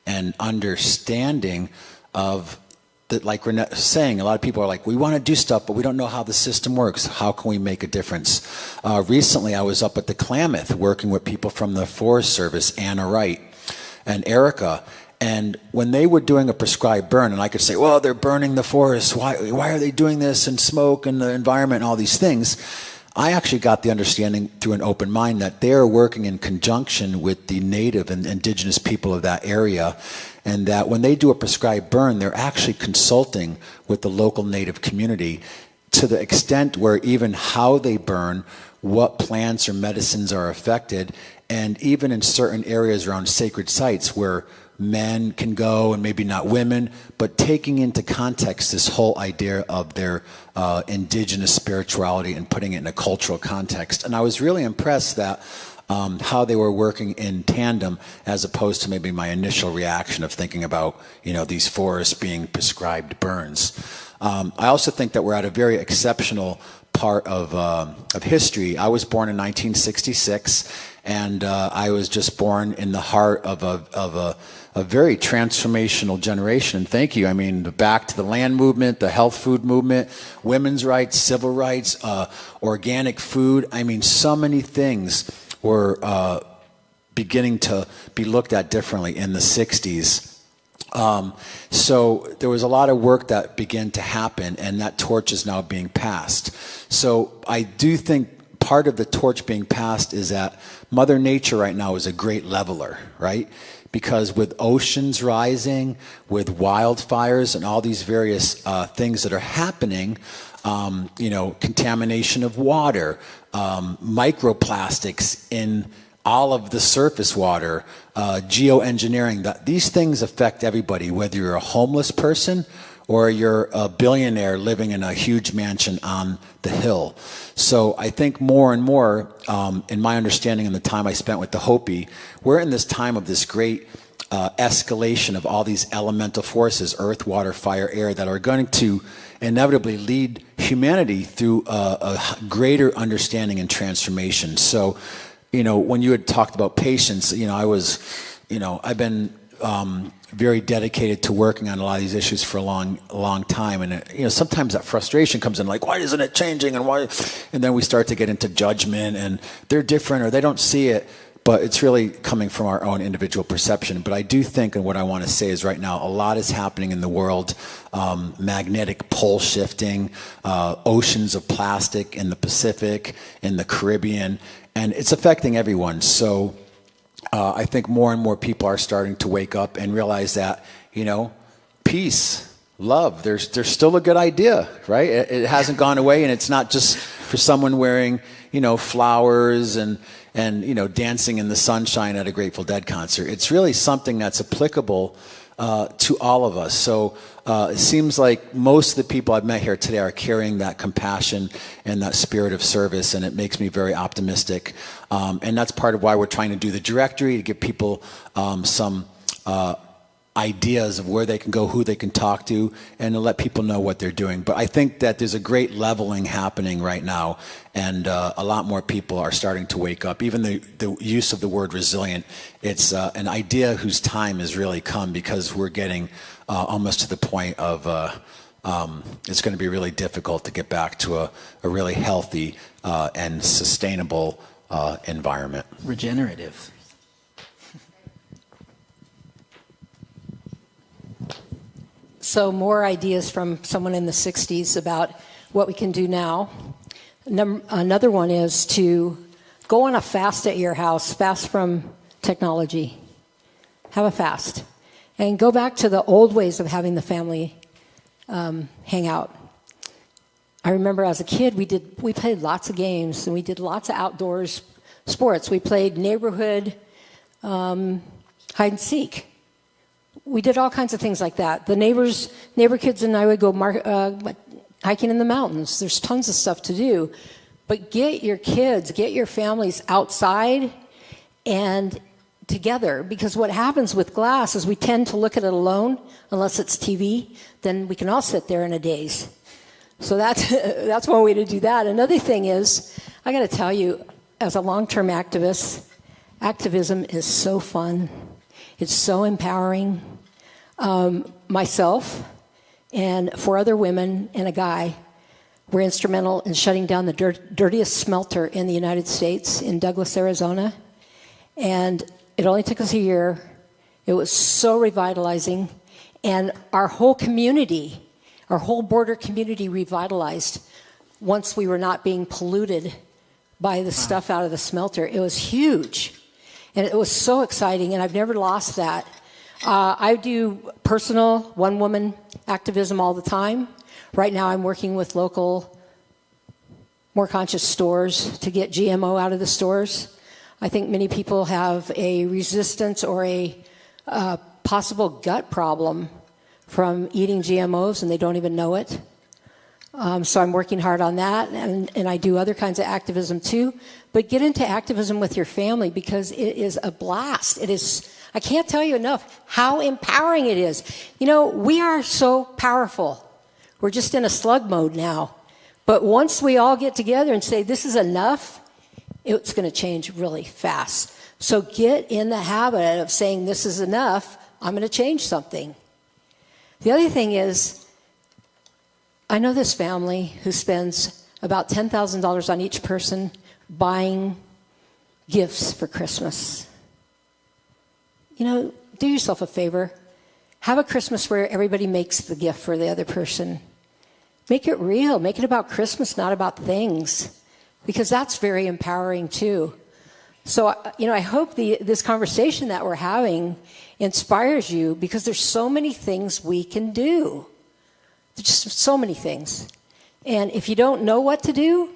and understanding of that, like we're saying, a lot of people are like, we want to do stuff, but we don't know how the system works. How can we make a difference? Recently, I was up at the Klamath working with people from the Forest Service, Anna Wright and Erica. And when they were doing a prescribed burn, and I could say, well, they're burning the forest. Why are they doing this, and smoke and the environment and all these things? I actually got the understanding through an open mind that they're working in conjunction with the native and indigenous people of that area, and that when they do a prescribed burn, they're actually consulting with the local native community to the extent where even how they burn, what plants or medicines are affected, and even in certain areas around sacred sites where men can go and maybe not women, but taking into context this whole idea of their indigenous spirituality and putting it in a cultural context. And I was really impressed that how they were working in tandem, as opposed to maybe my initial reaction of thinking about, these forests being prescribed burns. I also think that we're at a very exceptional part of history. I was born in 1966, and I was just born in the heart of a very transformational generation. And thank you. I mean, back to the land movement, the health food movement, women's rights, civil rights, organic food. I mean, so many things were beginning to be looked at differently in the 60s. So there was a lot of work that began to happen, and that torch is now being passed. So I do think part of the torch being passed is that Mother Nature right now is a great leveler, right? Because with oceans rising, with wildfires and all these various things that are happening, contamination of water, microplastics in all of the surface water, geoengineering, these things affect everybody, whether you're a homeless person or you're a billionaire living in a huge mansion on the hill. So I think more and more, in my understanding and the time I spent with the Hopi, we're in this time of this great escalation of all these elemental forces, earth, water, fire, air, that are going to inevitably lead humanity through a greater understanding and transformation. So, when you had talked about patience, I've been very dedicated to working on a lot of these issues for a long time. And, sometimes that frustration comes in, like, why isn't it changing? And then we start to get into judgment, and they're different or they don't see it. But it's really coming from our own individual perception. But I do think, and what I want to say is right now, a lot is happening in the world. Magnetic pole shifting, oceans of plastic in the Pacific, in the Caribbean, and it's affecting everyone. So I think more and more people are starting to wake up and realize that, peace, love, there's still a good idea, right? It hasn't gone away, and it's not just for someone wearing, flowers and dancing in the sunshine at a Grateful Dead concert. It's really something that's applicable to all of us. So it seems like most of the people I've met here today are carrying that compassion and that spirit of service, and it makes me very optimistic. And that's part of why we're trying to do the directory, to give people some ideas of where they can go, who they can talk to, and to let people know what they're doing. But I think that there's a great leveling happening right now, and a lot more people are starting to wake up. Even the use of the word resilient, it's an idea whose time has really come, because we're getting almost to the point of it's going to be really difficult to get back to a really healthy and sustainable environment. Regenerative. So more ideas from someone in the 60s about what we can do now. Another one is to go on a fast at your house, fast from technology. Have a fast. And go back to the old ways of having the family hang out. I remember as a kid, we played lots of games, and we did lots of outdoors sports. We played neighborhood hide and seek. We did all kinds of things like that. The neighbor kids and I would go hiking in the mountains. There's tons of stuff to do. But get your kids, get your families outside and together. Because what happens with glass is we tend to look at it alone, unless it's TV. Then we can all sit there in a daze. So that's one way to do that. Another thing is, I got to tell you, as a long-term activist, activism is so fun. It's so empowering. Myself and 4 other women and a guy were instrumental in shutting down the dirtiest smelter in the United States in Douglas, Arizona. And it only took us a year. It was so revitalizing. And our whole community, our whole border community revitalized once we were not being polluted by the stuff out of the smelter. It was huge. And it was so exciting, and I've never lost that. I do personal one-woman activism all the time. Right now I'm working with local, more conscious stores to get GMO out of the stores. I think many people have a resistance or a possible gut problem from eating GMOs, and they don't even know it. So I'm working hard on that, and I do other kinds of activism too. But get into activism with your family because it is a blast. It is, I can't tell you enough how empowering it is. You know, we are so powerful. We're just in a slug mode now. But once we all get together and say, this is enough, it's going to change really fast. So get in the habit of saying, this is enough, I'm going to change something. The other thing is, I know this family who spends about $10,000 on each person buying gifts for Christmas. You know, do yourself a favor. Have a Christmas where everybody makes the gift for the other person. Make it real. Make it about Christmas, not about things, because that's very empowering too. So, you know, I hope this conversation that we're having inspires you because there's so many things we can do. There's just so many things. And if you don't know what to do,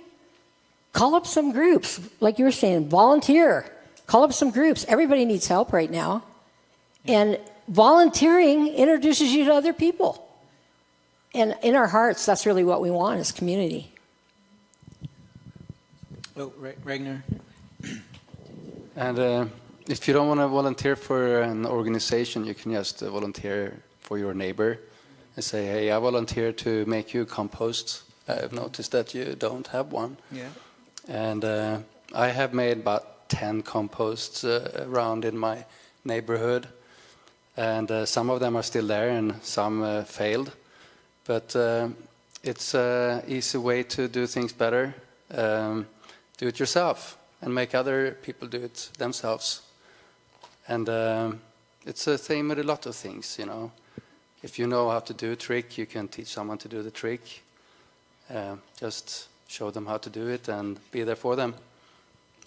call up some groups. Like you were saying, volunteer. Call up some groups. Everybody needs help right now. And volunteering introduces you to other people. And in our hearts, that's really what we want is community. Oh, Ragnar. And if you don't want to volunteer for an organization, you can just volunteer for your neighbor and say, hey, I volunteer to make you compost. I've noticed that you don't have one. Yeah. And I have made about 10 composts around in my neighborhood. And some of them are still there and some failed. But it's an easy way to do things better. Do it yourself and make other people do it themselves. And it's a thing with a lot of things, you know. If you know how to do a trick, you can teach someone to do the trick. Just show them how to do it and be there for them.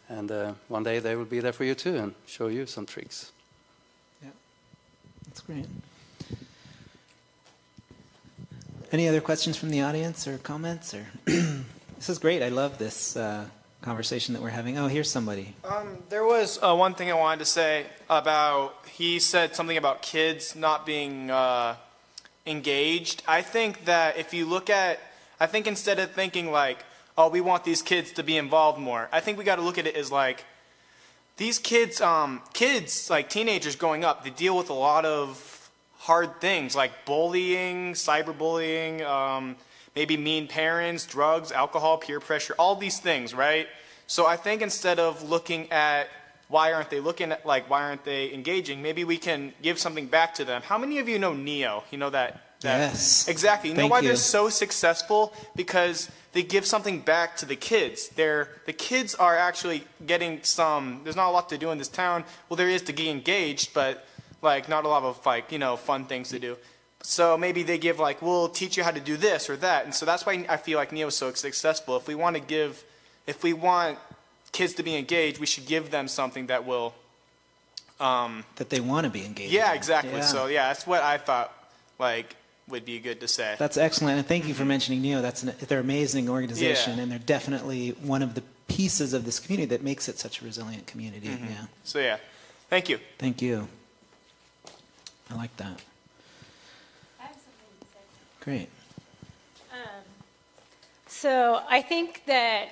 And one day they will be there for you too and show you some tricks. Yeah, that's great. Any other questions from the audience or comments? Or this is great. I love this conversation that we're having. Oh, here's somebody. There was one thing I wanted to say about, he said something about kids not being engaged. I think that if you look at, I think instead of thinking like, oh, we want these kids to be involved more, I think we got to look at it as like, these kids, like teenagers growing up, they deal with a lot of hard things like bullying, cyberbullying, maybe mean parents, drugs, alcohol, peer pressure, all these things, right? So I think instead of looking at why aren't they engaging, maybe we can give something back to them. How many of you know Neo? You know that? Yes. Exactly. You know why they're so successful? Because they give something back to the kids. The kids are actually getting some, there's not a lot to do in this town. Well, there is to get engaged, but like not a lot of like, you know, fun things to do. So maybe they give like, we'll teach you how to do this or that. And so that's why I feel like Neo is so successful. If we want kids to be engaged, we should give them something that will... that they want to be engaged. Yeah, exactly. Yeah. So yeah, that's what I thought like would be good to say. That's excellent. And thank you for mentioning Neo. They're an amazing organization. Yeah. And they're definitely one of the pieces of this community that makes it such a resilient community. Mm-hmm. Yeah. So yeah, thank you. Thank you. I like that. I have something to say. Great. So I think that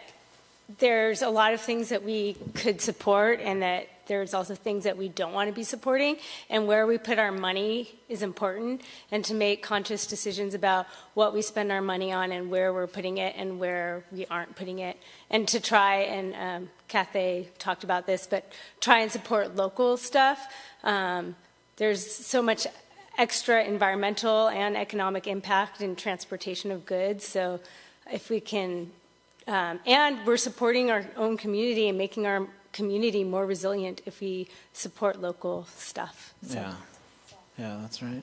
there's a lot of things that we could support and that there's also things that we don't want to be supporting, and where we put our money is important, and to make conscious decisions about what we spend our money on and where we're putting it and where we aren't putting it, and to try, and Cathay talked about this, but try and support local stuff. There's so much extra environmental and economic impact in transportation of goods, so if we can, and we're supporting our own community and making our community more resilient if we support local stuff. So. Yeah. Yeah, that's right. And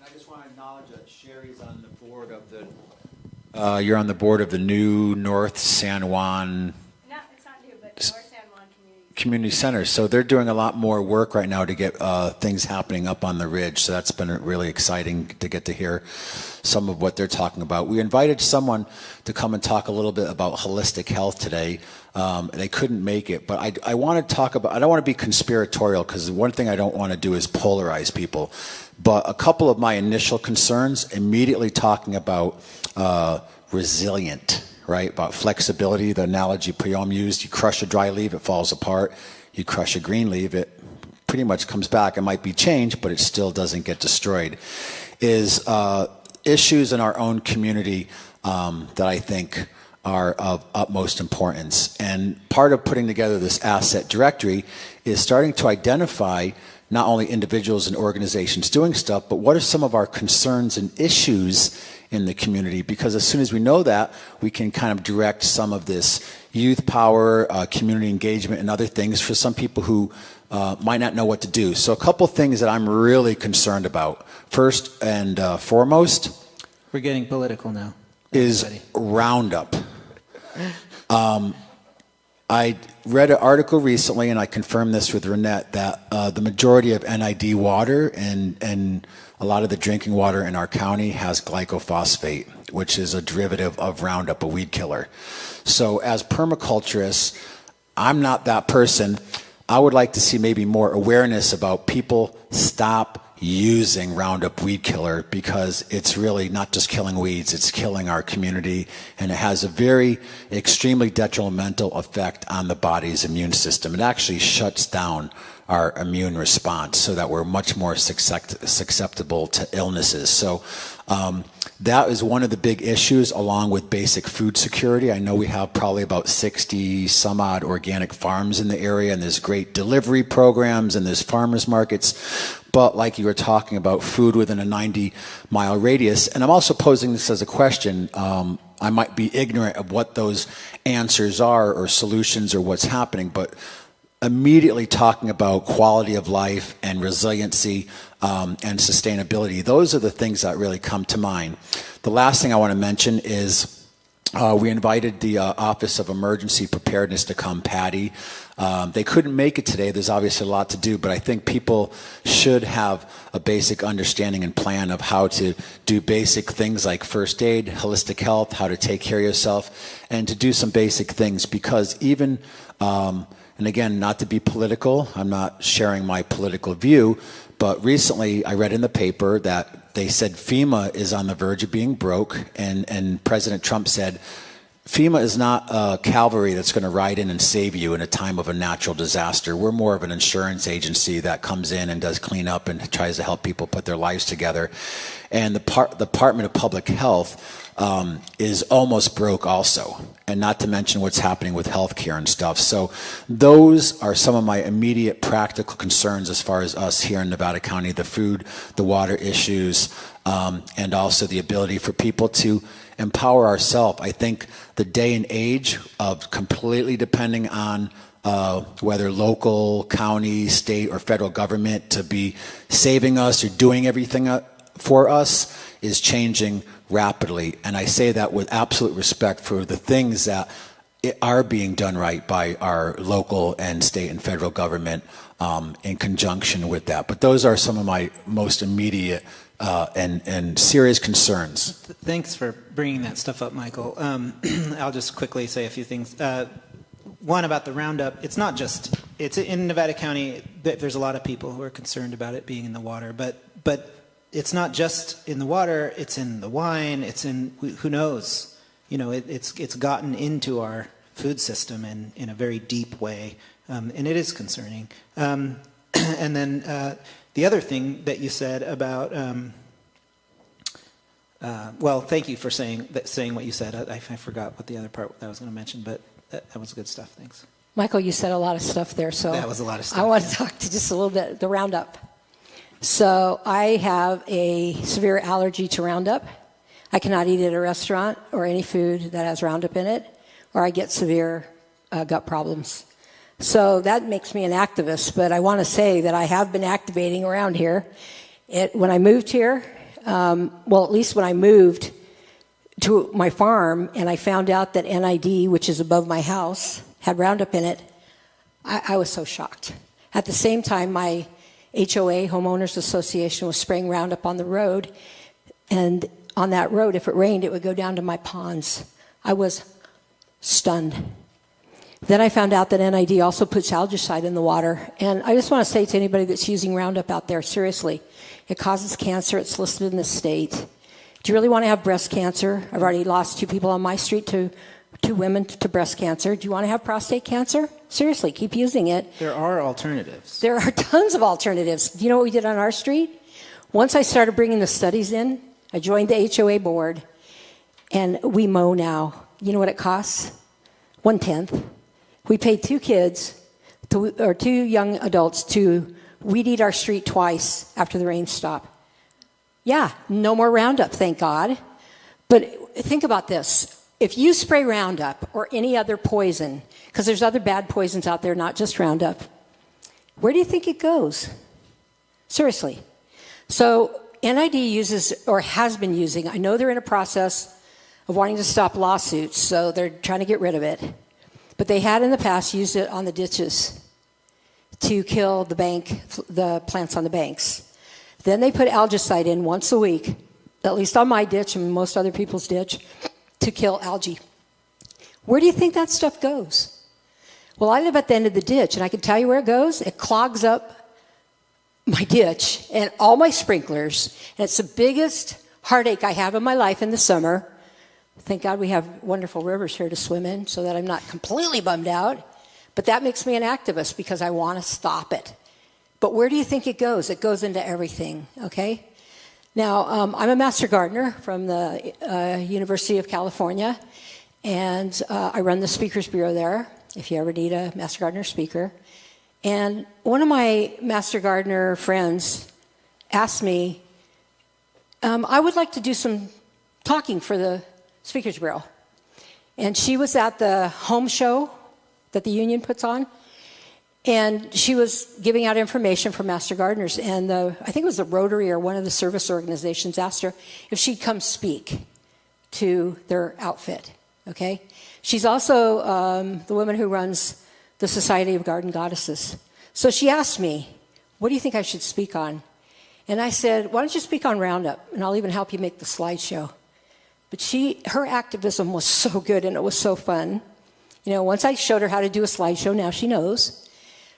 I just want to acknowledge that Sherry's on the board of the... you're on the board of the new North San Juan... No, it's not new, but North San Juan Community Center. So they're doing a lot more work right now to get things happening up on the ridge. So that's been really exciting to get to hear some of what they're talking about. We invited someone to come and talk a little bit about holistic health today. They couldn't make it, but I want to talk about, I don't want to be conspiratorial because one thing I don't want to do is polarize people. But a couple of my initial concerns, immediately talking about resilient, right? About flexibility, the analogy Payom used, you crush a dry leaf, it falls apart. You crush a green leaf, it pretty much comes back. It might be changed, but it still doesn't get destroyed. Is issues in our own community that I think are of utmost importance. And part of putting together this asset directory is starting to identify not only individuals and organizations doing stuff, but what are some of our concerns and issues in the community? Because as soon as we know that, we can kind of direct some of this youth power, community engagement, and other things for some people who might not know what to do. So a couple things that I'm really concerned about. First and foremost, we're getting political now, is Roundup. I read an article recently, and I confirmed this with Renette, that the majority of NID water and a lot of the drinking water in our county has glycophosphate, which is a derivative of Roundup, a weed killer. So as permaculturists, I'm not that person. I would like to see maybe more awareness about people stop using Roundup weed killer, because it's really not just killing weeds, it's killing our community, and it has a very extremely detrimental effect on the body's immune system. It actually shuts down our immune response so that we're much more susceptible to illnesses. So that is one of the big issues, along with basic food security. I know we have probably about 60 some odd organic farms in the area, and there's great delivery programs, and there's farmers markets. But like you were talking about, food within a 90-mile radius. And I'm also posing this as a question. I might be ignorant of what those answers are or solutions or what's happening, but immediately talking about quality of life and resiliency and sustainability, those are the things that really come to mind. The last thing I want to mention is we invited the Office of Emergency Preparedness to come, Patty. They couldn't make it today. There's obviously a lot to do, but I think people should have a basic understanding and plan of how to do basic things like first aid, holistic health, how to take care of yourself, and to do some basic things, because even, and again, not to be political, I'm not sharing my political view, but recently I read in the paper that they said FEMA is on the verge of being broke, and President Trump said, FEMA is not a cavalry that's going to ride in and save you in a time of a natural disaster. We're more of an insurance agency that comes in and does cleanup and tries to help people put their lives together. And the Department of Public Health is almost broke also, and not to mention what's happening with healthcare and stuff. So those are some of my immediate practical concerns as far as us here in Nevada County: the food, the water issues, and also the ability for people to empower ourselves. I think the day and age of completely depending on whether local, county, state, or federal government to be saving us or doing everything for us is changing rapidly. And I say that with absolute respect for the things that are being done right by our local and state and federal government in conjunction with that. But those are some of my most immediate and serious concerns. Thanks for bringing that stuff up, Michael. I'll just quickly say a few things. One, about the Roundup, it's not just, it's in Nevada County, there's a lot of people who are concerned about it being in the water, but it's not just in the water, it's in the wine, it's in, who knows, you know, it's gotten into our food system in a very deep way, and it is concerning. And then the other thing that you said about, well, thank you for saying what you said. I forgot what the other part that I was going to mention, but that was good stuff. Thanks. Michael, you said a lot of stuff there, so that was a lot of stuff. I want to talk to just a little bit the Roundup. So I have a severe allergy to Roundup. I cannot eat at a restaurant or any food that has Roundup in it, or I get severe gut problems. So that makes me an activist, but I want to say that I have been activating around here. When I moved here, well, at least when I moved to my farm and I found out that NID, which is above my house, had Roundup in it, I was so shocked. At the same time, my HOA, Homeowners Association, was spraying Roundup on the road, and on that road, if it rained, it would go down to my ponds. I was stunned. Then I found out that NID also puts algicide in the water, and I just want to say to anybody that's using Roundup out there, seriously, it causes cancer. It's listed in the state. Do you really want to have breast cancer? I've already lost 2 people on my street, two women to breast cancer. Do you want to have prostate cancer? Seriously, keep using it. There are alternatives. There are tons of alternatives. Do you know what we did on our street? Once I started bringing the studies in, I joined the HOA board, and we mow now. You know what it costs? 1/10. We paid 2 young adults to weed eat our street twice after the rain stopped. Yeah, no more Roundup, thank God. But think about this. If you spray Roundup or any other poison, because there's other bad poisons out there, not just Roundup, where do you think it goes? Seriously. So NID uses, or has been using, I know they're in a process of wanting to stop lawsuits, so they're trying to get rid of it. But they had in the past used it on the ditches to kill the plants on the banks. Then they put algicide in once a week, at least on my ditch and most other people's ditch, to kill algae. Where do you think that stuff goes? Well, I live at the end of the ditch, and I can tell you where it goes. It clogs up my ditch and all my sprinklers, and it's the biggest heartache I have in my life in the summer. Thank God we have wonderful rivers here to swim in so that I'm not completely bummed out. But that makes me an activist because I want to stop it. But where do you think it goes? It goes into everything, okay? Now, I'm a master gardener from the University of California, and I run the Speakers Bureau there, if you ever need a master gardener speaker. And one of my master gardener friends asked me, I would like to do some talking for the Speakers Bureau. And she was at the home show that the union puts on, and she was giving out information for master gardeners, and I think it was the Rotary or one of the service organizations asked her if she'd come speak to their outfit, okay? She's also the woman who runs the Society of Garden Goddesses. So she asked me, what do you think I should speak on? And I said, why don't you speak on Roundup, and I'll even help you make the slideshow. But her activism was so good, and it was so fun. You know, once I showed her how to do a slideshow, now she knows.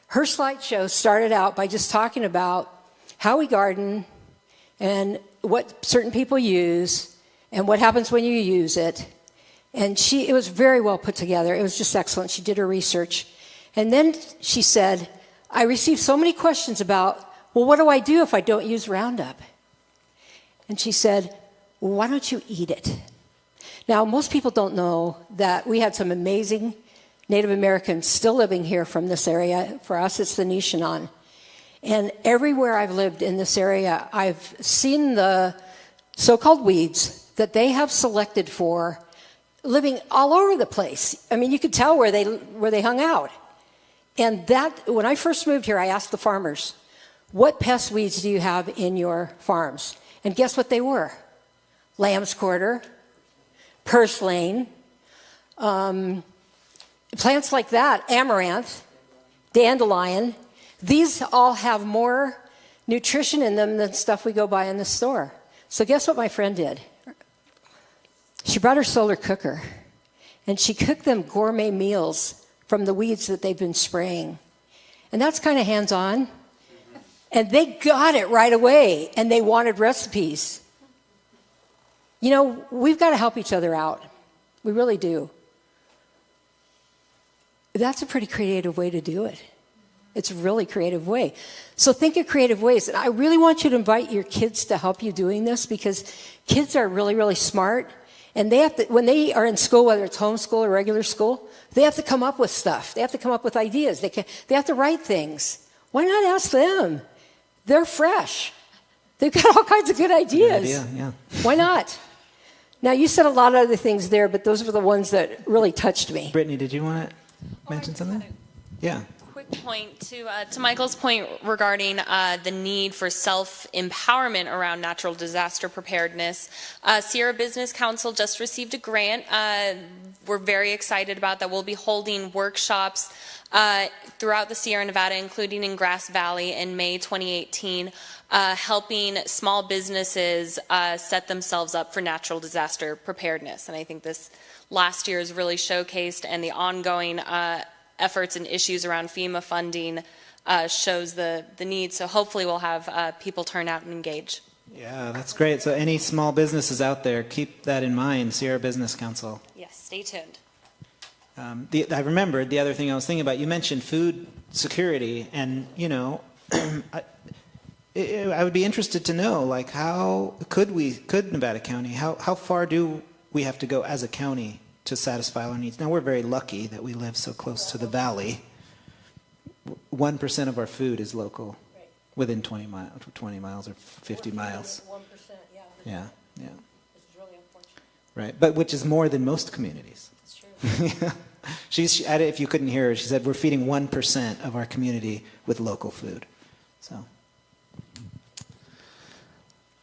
Her slideshow started out by just talking about how we garden and what certain people use and what happens when you use it. And it was very well put together. It was just excellent. She did her research. And then she said, I received so many questions about, well, what do I do if I don't use Roundup? And she said, well, why don't you eat it? Now, most people don't know that we had some amazing Native Americans still living here from this area. For us, it's the Nishanan. And everywhere I've lived in this area, I've seen the so-called weeds that they have selected for living all over the place. I mean, you could tell where they hung out. And when I first moved here, I asked the farmers, what pest weeds do you have in your farms? And guess what they were? Lamb's quarter, purslane, plants like that, amaranth, dandelion. These all have more nutrition in them than stuff we go buy in the store. So guess what my friend did? She brought her solar cooker, and she cooked them gourmet meals from the weeds that they've been spraying. And that's kind of hands-on. And they got it right away, and they wanted recipes. You know, we've got to help each other out. We really do. That's a pretty creative way to do it. It's a really creative way. So think of creative ways. And I really want you to invite your kids to help you doing this, because kids are really, really smart. And they have to, when they are in school, whether it's homeschool or regular school, they have to come up with stuff. They have to come up with ideas. They have to write things. Why not ask them? They're fresh. They've got all kinds of good ideas. Good idea, yeah. Why not? Now, you said a lot of other things there, but those were the ones that really touched me. Brittany, did you want to mention something? Yeah. Quick point to Michael's point regarding the need for self-empowerment around natural disaster preparedness. Sierra Business Council just received a grant. We're very excited about that. We'll be holding workshops throughout the Sierra Nevada, including in Grass Valley in May 2018, helping small businesses set themselves up for natural disaster preparedness. And I think this last year is really showcased, and the ongoing efforts and issues around FEMA funding shows the need. So hopefully we'll have people turn out and engage. Yeah, that's great. So any small businesses out there, keep that in mind, Sierra Business Council. Yes, stay tuned. I remembered the other thing I was thinking about. You mentioned food security, and, you know, I would be interested to know, like, how could Nevada County, how far do we have to go as a county to satisfy our needs? Now, we're very lucky that we live so close to the valley. 1% of our food is local, within 20 miles or 50 miles. 1%, yeah. Yeah, yeah. It's really unfortunate. Right, but which is more than most communities. That's true. If you couldn't hear her, she said we're feeding 1% of our community with local food. So,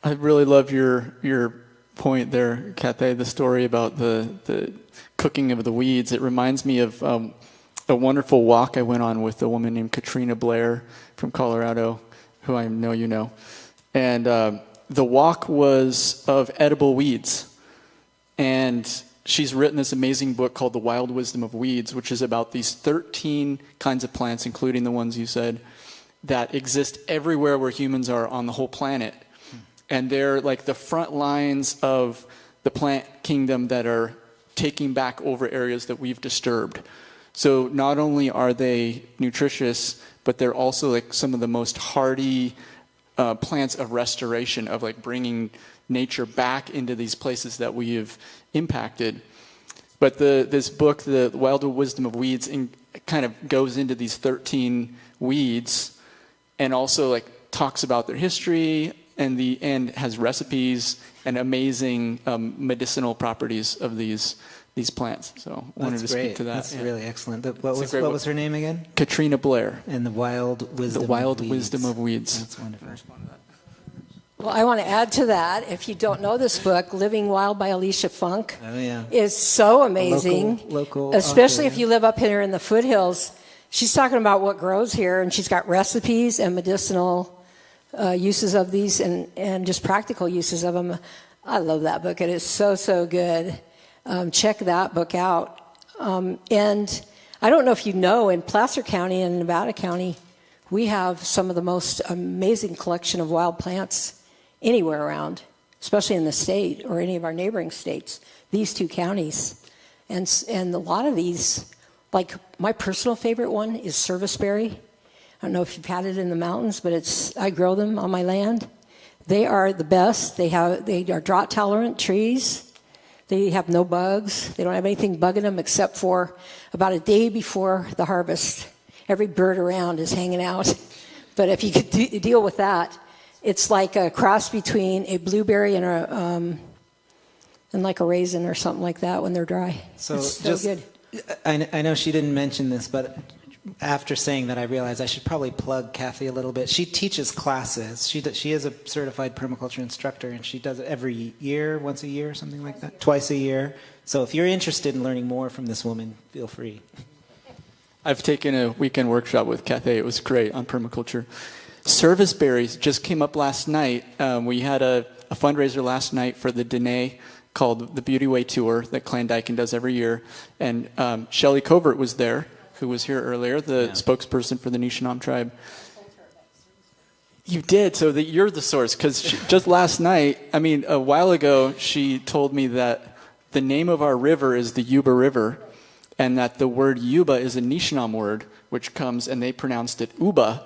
I really love your point there, Cathay, the story about the cooking of the weeds. It reminds me of a wonderful walk I went on with a woman named Katrina Blair from Colorado, who I know you know. And the walk was of edible weeds. And she's written this amazing book called The Wild Wisdom of Weeds, which is about these 13 kinds of plants, including the ones you said, that exist everywhere where humans are on the whole planet. And they're like the front lines of the plant kingdom that are taking back over areas that we've disturbed. So not only are they nutritious, but they're also like some of the most hardy plants of restoration, of like bringing nature back into these places that we have impacted. But this book, The Wild Wisdom of Weeds, kind of goes into these 13 weeds and also like talks about their history, and has recipes and amazing medicinal properties of these plants. So I wanted to speak to that. That's really excellent. What was her name again? Katrina Blair. And The Wild Wisdom of Weeds. That's wonderful. Well, I want to add to that. If you don't know this book, Living Wild by Alicia Funk, is so amazing, local especially author, if you live up here in the foothills. She's talking about what grows here, and she's got recipes and medicinal uses of these and just practical uses of them. I love that book. It is so, so good. Check that book out. And I don't know if you know, in Placer County and Nevada County, we have some of the most amazing collection of wild plants anywhere around, especially in the state or any of our neighboring states, these two counties. And a lot of these, like my personal favorite one is serviceberry. I don't know if you've had it in the mountains, but I grow them on my land. They are the best. They are drought-tolerant trees. They have no bugs. They don't have anything bugging them except for about a day before the harvest. Every bird around is hanging out. But if you could deal with that, it's like a cross between a blueberry and like a raisin or something like that when they're dry. So it's so good. I know she didn't mention this, but after saying that, I realized I should probably plug Kathy a little bit. She teaches classes. She is a certified permaculture instructor, and she does it every year, once a year, something like that, twice a year. So if you're interested in learning more from this woman, feel free. I've taken a weekend workshop with Cathay. It was great on permaculture. Service berries just came up last night. We had a fundraiser last night for the Dene called the Beauty Way Tour that Clan Dyken does every year. And Shelley Covert was there, who was here earlier, the spokesperson for the Nishnam tribe. You did, so that you're the source, because just last night, a while ago, she told me that the name of our river is the Yuba River, and that the word Yuba is a Nishnam word, which comes, and they pronounced it Uba,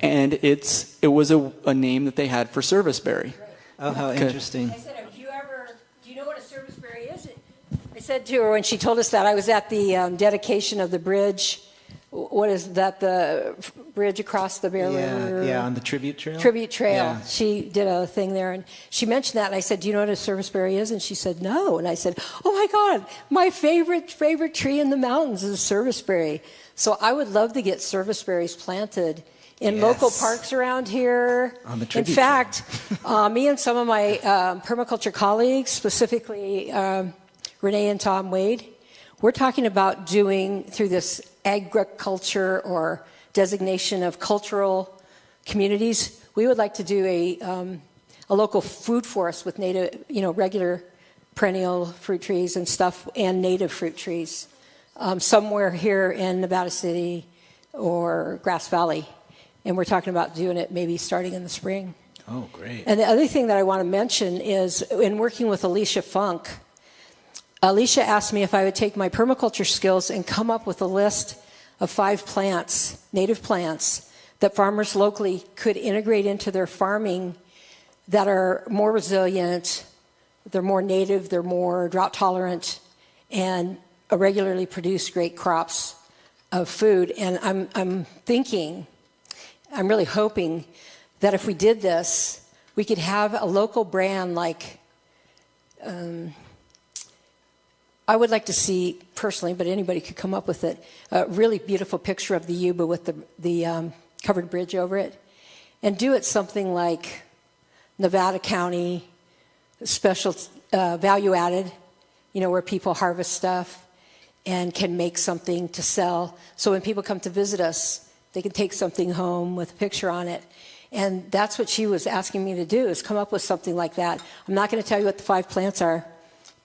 and it was a name that they had for serviceberry. Oh, how interesting. I said, do you know what a serviceberry is? I said to her when she told us that, I was at the dedication of the bridge. What is that, the bridge across the Bear River? Yeah, on the Tribute Trail. Tribute Trail. Yeah. She did a thing there, and she mentioned that, and I said, do you know what a serviceberry is? And she said, no. And I said, oh my God, my favorite tree in the mountains is serviceberry. So I would love to get serviceberries planted in local parks around here. On the Tribute In fact, me and some of my permaculture colleagues, specifically Renee and Tom Wade, we're talking about doing, through this agriculture or designation of cultural communities, we would like to do a local food forest with native, regular perennial fruit trees and stuff, and native fruit trees, somewhere here in Nevada City or Grass Valley. And we're talking about doing it maybe starting in the spring. Oh, great. And the other thing that I want to mention is in working with Alicia Funk, Alicia asked me if I would take my permaculture skills and come up with a list of 5 plants, native plants, that farmers locally could integrate into their farming that are more resilient, they're more native, they're more drought tolerant, and regularly produce great crops of food. And I'm thinking, I'm really hoping that if we did this, we could have a local brand like, I would like to see personally, but anybody could come up with it, a really beautiful picture of the Yuba with the covered bridge over it, and do it something like Nevada County special value added, where people harvest stuff and can make something to sell. So when people come to visit us, they can take something home with a picture on it. And that's what she was asking me to do, is come up with something like that. I'm not going to tell you what the 5 plants are,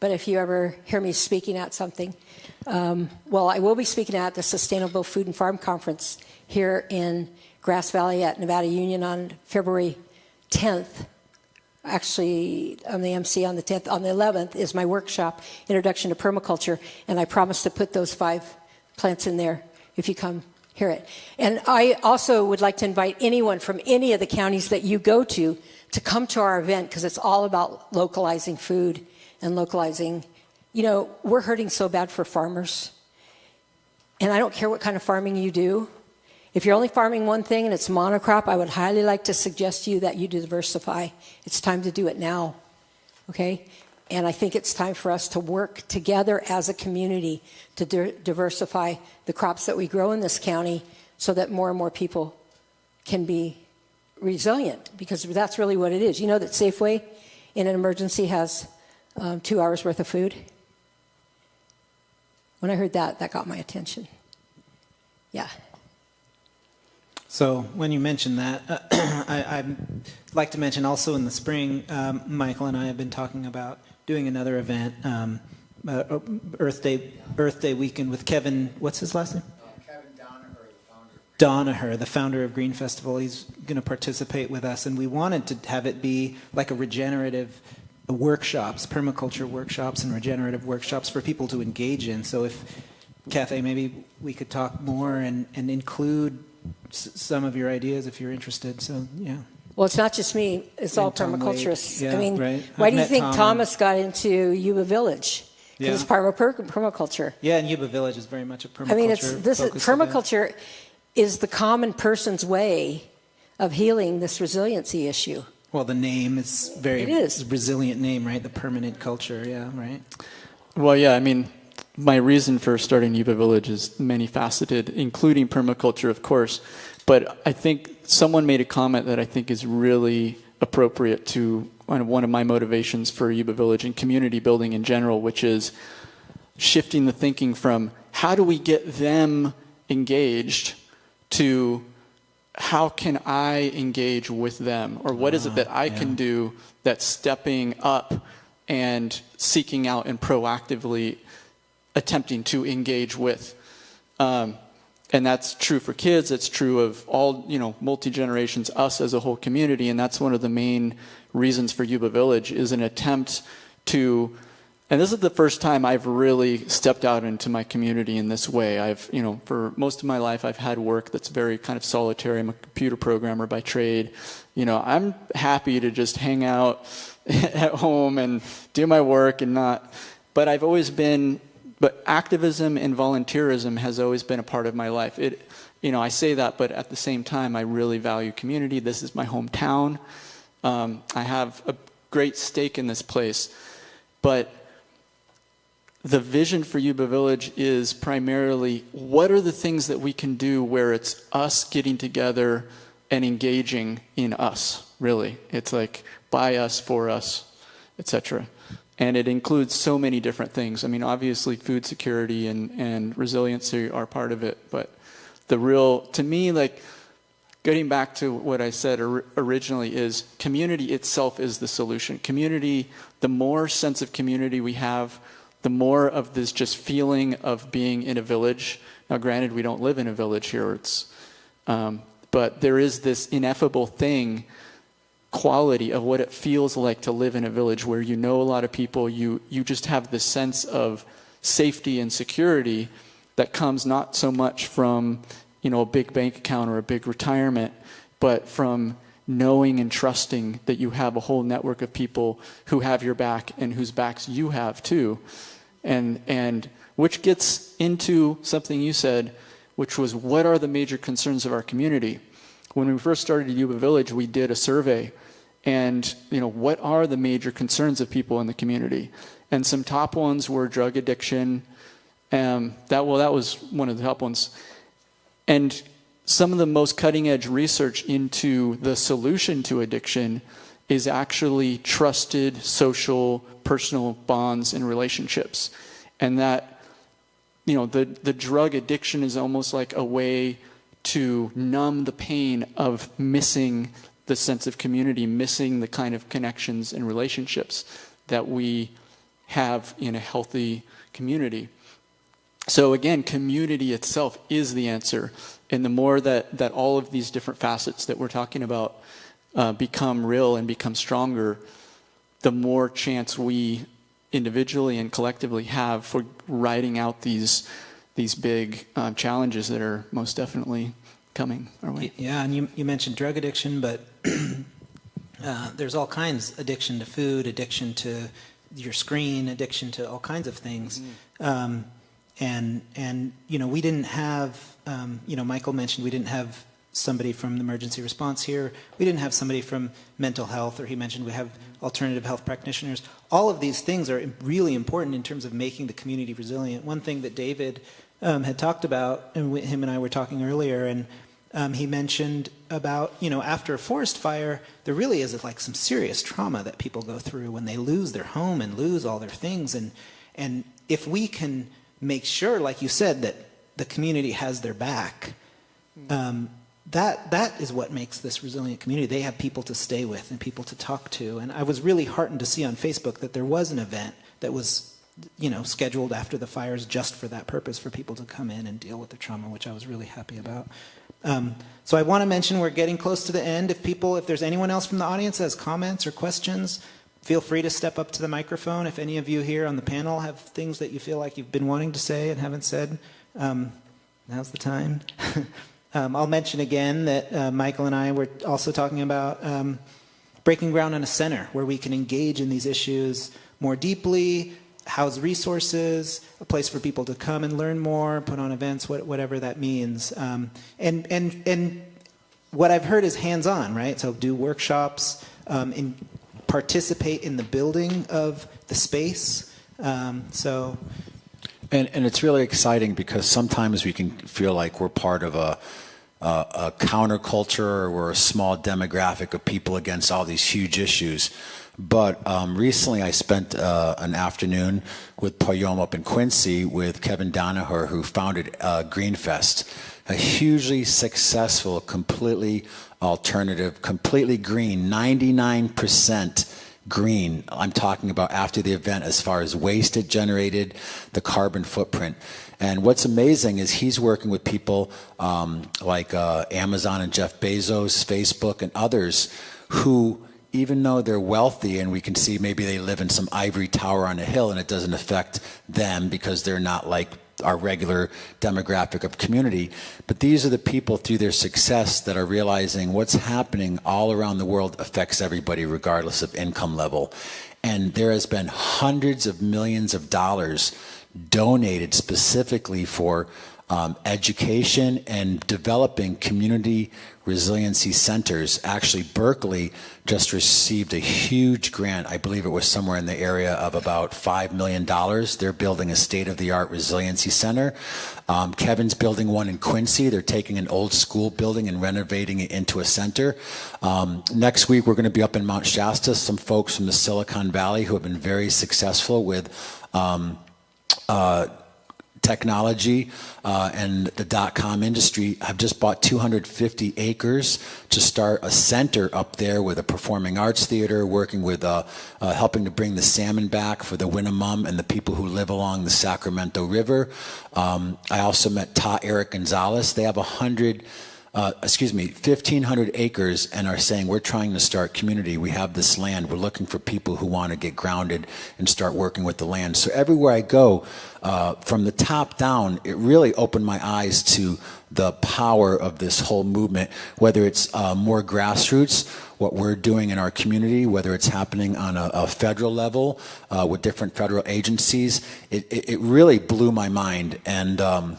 but if you ever hear me speaking at something, well, I will be speaking at the Sustainable Food and Farm Conference here in Grass Valley at Nevada Union on February 10th. Actually, I'm the MC on the 10th. On the 11th is my workshop, Introduction to Permaculture, and I promise to put those 5 plants in there if you come hear it. And I also would like to invite anyone from any of the counties that you go to come to our event, because it's all about localizing food and localizing. We're hurting so bad for farmers. And I don't care what kind of farming you do. If you're only farming one thing and it's monocrop, I would highly like to suggest to you that you diversify. It's time to do it now, okay? And I think it's time for us to work together as a community to diversify the crops that we grow in this county so that more and more people can be resilient, because that's really what it is. You know that Safeway in an emergency has 2 hours worth of food? When I heard that, that got my attention. Yeah. So when you mentioned that, I'd like to mention also in the spring, Michael and I have been talking about doing another event, Earth Day weekend with Kevin, what's his last name? Kevin Donaher, The founder of Green Festival. He's going to participate with us, and we wanted to have it be like a regenerative workshops, permaculture workshops and regenerative workshops for people to engage in. So if, Cathay, maybe we could talk more and include some of your ideas if you're interested. So, yeah. Well, it's not just me. It's And all Tom permaculturists. Wade. Yeah, I mean, right. why do you I've met think Tom Thomas got into Yuba Village? Because it's part of permaculture. Yeah, and Yuba Village is very much a permaculture. I mean, permaculture is the common person's way of healing this resiliency issue. Well, the name is very It is. resilient name, right? The permanent culture, yeah, right? Well, yeah, I mean, my reason for starting Yuba Village is many faceted, including permaculture, of course. But I think someone made a comment that I think is really appropriate to one of my motivations for Yuba Village and community building in general, which is shifting the thinking from how do we get them engaged to how can I engage with them? Or what is it that I can do that's stepping up and seeking out and proactively attempting to engage with? And that's true for kids. It's true of all, multi-generations, us as a whole community. And that's one of the main reasons for Yuba Village is an attempt to, and this is the first time I've really stepped out into my community in this way. I've, for most of my life, I've had work that's very kind of solitary. I'm a computer programmer by trade. I'm happy to just hang out at home and do my work and not, but I've always been, but activism and volunteerism has always been a part of my life. I say that, but at the same time, I really value community. This is my hometown. I have a great stake in this place. But the vision for Yuba Village is primarily, what are the things that we can do where it's us getting together and engaging in us, really. It's like by us, for us, etc. And it includes so many different things. I mean, obviously food security and resiliency are part of it, but to me, like getting back to what I said originally is community itself is the solution. Community, the more sense of community we have, the more of this just feeling of being in a village. Now, granted, we don't live in a village here, but there is this ineffable thing quality of what it feels like to live in a village where you know a lot of people, you just have this sense of safety and security that comes not so much from, you know, a big bank account or a big retirement, but from knowing and trusting that you have a whole network of people who have your back and whose backs you have too. And which gets into something you said, which was, what are the major concerns of our community? When we first started Yuba Village, we did a survey, and, you know, what are the major concerns of people in the community? And some top ones were drug addiction. That was one of the top ones. And some of the most cutting edge research into the solution to addiction is actually trusted social, personal bonds and relationships. And that, you know, the drug addiction is almost like a way to numb the pain of missing the sense of community, missing the kind of connections and relationships that we have in a healthy community. So again, community itself is the answer. And the more that all of these different facets that we're talking about become real and become stronger, the more chance we individually and collectively have for riding out these big challenges that are most definitely coming our way. Yeah, and you mentioned drug addiction, but there's all kinds: addiction to food, addiction to your screen, addiction to all kinds of things. And you know, we didn't have, you know, Michael mentioned we didn't have somebody from the emergency response here. We didn't have somebody from mental health, or he mentioned we have alternative health practitioners. All of these things are really important in terms of making the community resilient. One thing that David had talked about, and him and I were talking earlier, and he mentioned about, you know, after a forest fire, there really is like some serious trauma that people go through when they lose their home and lose all their things. And if we can make sure, like you said, that the community has their back, that is what makes this resilient community. They have people to stay with and people to talk to. And I was really heartened to see on Facebook that there was an event that was, you know, scheduled after the fires just for that purpose, for people to come in and deal with the trauma, which I was really happy about. So I want to mention we're getting close to the end. If there's anyone else from the audience that has comments or questions, feel free to step up to the microphone. If any of you here on the panel have things that you feel like you've been wanting to say and haven't said, now's the time. I'll mention again that Michael and I were also talking about breaking ground on a center where we can engage in these issues more deeply, house resources, a place for people to come and learn more, put on events, whatever that means. And what I've heard is hands-on, right? So do workshops, participate in the building of the space. And it's really exciting because sometimes we can feel like we're part of a counterculture, or we're a small demographic of people against all these huge issues. But recently I spent an afternoon with Poyom up in Quincy with Kevin Danaher, who founded Greenfest, a hugely successful, completely alternative, completely green, 99% green. I'm talking about after the event as far as waste it generated, the carbon footprint. And what's amazing is he's working with people like Amazon and Jeff Bezos, Facebook, and others who, even though they're wealthy, and we can see maybe they live in some ivory tower on a hill and it doesn't affect them because they're not like our regular demographic of community, but these are the people through their success that are realizing what's happening all around the world affects everybody regardless of income level. And there has been hundreds of millions of dollars donated specifically for education and developing community resiliency centers. Actually, Berkeley just received a huge grant. I believe it was somewhere in the area of about $5 million. They're building a state-of-the-art resiliency center. Kevin's building one in Quincy. They're taking an old school building and renovating it into a center. Next week, we're going to be up in Mount Shasta. Some folks from the Silicon Valley who have been very successful with technology and the .com industry have just bought 250 acres to start a center up there with a performing arts theater, working with helping to bring the salmon back for the Winnemem and the people who live along the Sacramento River. I also met Eric Gonzalez. They have 100 1,500 acres and are saying, we're trying to start community. We have this land. We're looking for people who want to get grounded and start working with the land. So everywhere I go, from the top down, it really opened my eyes to the power of this whole movement, whether it's more grassroots, what we're doing in our community, whether it's happening on a federal level with different federal agencies. It really blew my mind. And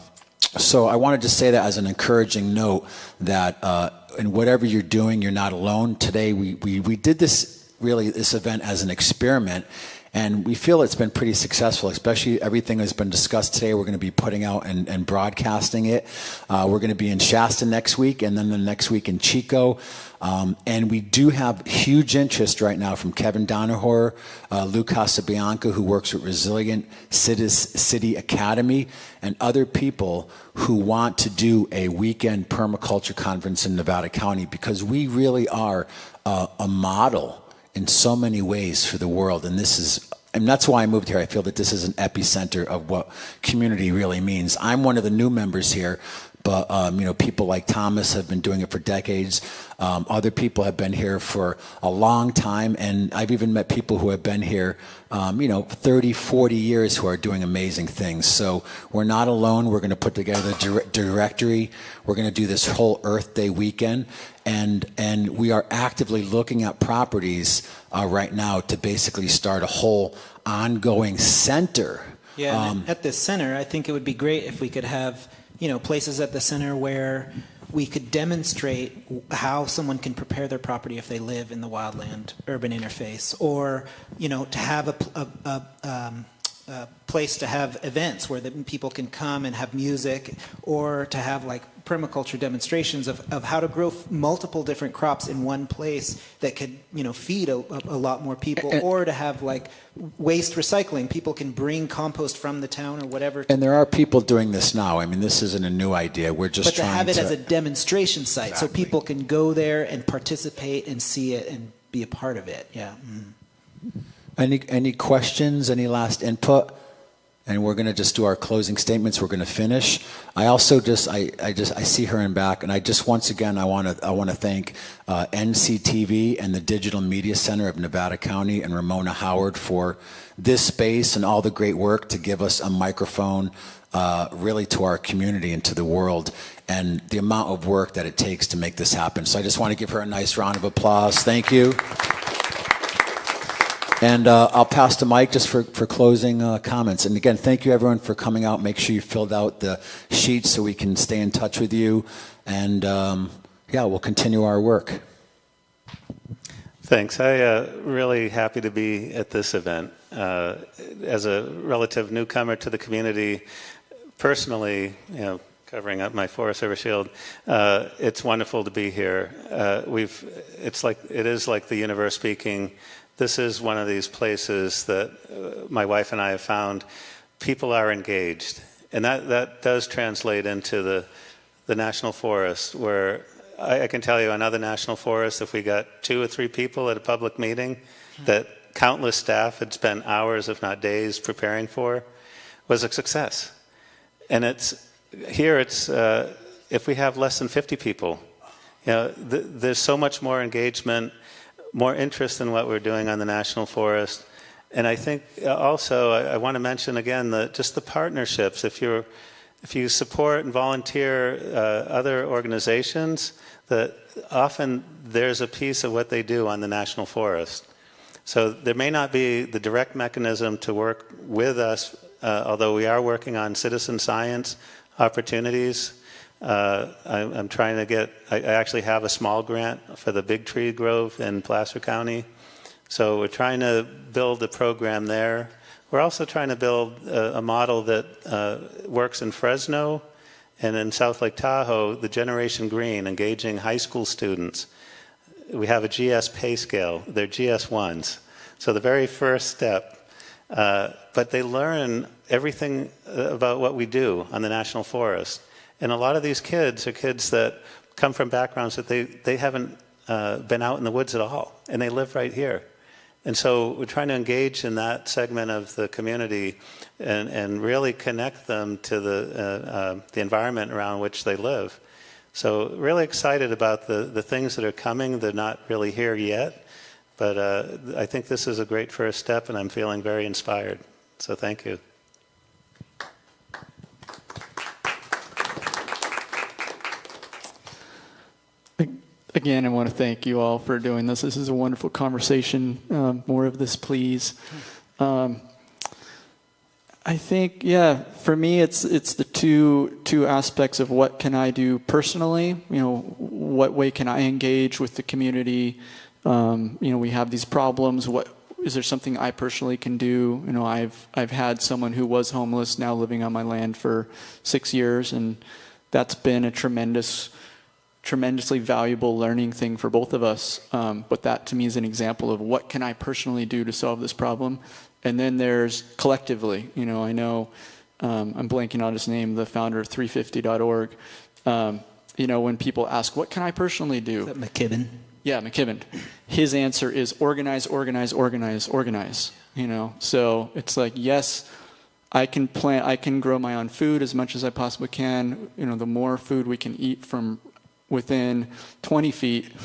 so I wanted to say that as an encouraging note that in whatever you're doing, you're not alone. Today we did this event as an experiment, and we feel it's been pretty successful, especially everything that's been discussed today. We're going to be putting out and broadcasting it. We're going to be in Shasta next week, and then the next week in Chico. And we do have huge interest right now from Kevin Donahoe, Lou Casabianca, who works with Resilient City Academy, and other people who want to do a weekend permaculture conference in Nevada County, because we really are a model in so many ways for the world. And that's why I moved here. I feel that this is an epicenter of what community really means. I'm one of the new members here, but people like Thomas have been doing it for decades. Other people have been here for a long time, and I've even met people who have been here 30, 40 years who are doing amazing things. So we're not alone. We're going to put together a directory. We're going to do this whole Earth Day weekend, and we are actively looking at properties right now to basically start a whole ongoing center. Yeah, and at this center, I think it would be great if we could have places at the center where we could demonstrate how someone can prepare their property if they live in the wildland urban interface, or to have a place to have events where the people can come and have music, or to have like permaculture demonstrations of how to grow multiple different crops in one place that could feed a lot more people, or to have like waste recycling. People can bring compost from the town or whatever. And there are people doing this now. I mean, this isn't a new idea. We're just trying to have it as a demonstration site, so people can go there and participate and see it and be a part of it. Yeah. Any questions? Any last input? And we're going to just do our closing statements. We're going to finish. I also I see her in back, and I just once again I want to thank NCTV and the Digital Media Center of Nevada County and Ramona Howard for this space and all the great work to give us a microphone, really to our community and to the world, and the amount of work that it takes to make this happen. So I just want to give her a nice round of applause. Thank you. And I'll pass to Mike just for closing comments. And again, thank you everyone for coming out. Make sure you filled out the sheets so we can stay in touch with you. And we'll continue our work. Thanks. Really happy to be at this event. As a relative newcomer to the community, personally, covering up my Forest Service shield, it's wonderful to be here. It is like the universe speaking. This is one of these places that my wife and I have found people are engaged. And that does translate into the national forest, where I can tell you another national forest, if we got 2 or 3 people at a public meeting that countless staff had spent hours, if not days, preparing for, was a success. And it's if we have less than 50 people, there's so much more engagement, more interest in what we're doing on the National Forest. And I think also I want to mention again just the partnerships. If you support and volunteer other organizations, that often there's a piece of what they do on the National Forest. So there may not be the direct mechanism to work with us, although we are working on citizen science opportunities. I'm trying to I actually have a small grant for the Big Tree Grove in Placer County. So we're trying to build a program there. We're also trying to build a model that works in Fresno and in South Lake Tahoe, the Generation Green, engaging high school students. We have a GS pay scale. They're GS1s. So the very first step. But they learn everything about what we do on the National Forest. And a lot of these kids are kids that come from backgrounds that they haven't been out in the woods at all, and they live right here. And so we're trying to engage in that segment of the community and really connect them to the environment around which they live. So really excited about the things that are coming. They're not really here yet, but I think this is a great first step, and I'm feeling very inspired. So thank you. Again, I want to thank you all for doing this. This is a wonderful conversation. More of this, please. I think, yeah, for me, it's the two aspects of what can I do personally. What way can I engage with the community? We have these problems. What is there something I personally can do? I've had someone who was homeless now living on my land for 6 years, and that's been a tremendously valuable learning thing for both of us. But that to me is an example of what can I personally do to solve this problem. And then there's collectively, I know, I'm blanking on his name, the founder of 350.org. When people ask, what can I personally do? Is that McKibben? Yeah, McKibben. His answer is organize, organize, organize, organize. So it's like, yes, I can grow my own food as much as I possibly can. The more food we can eat from within 20 feet,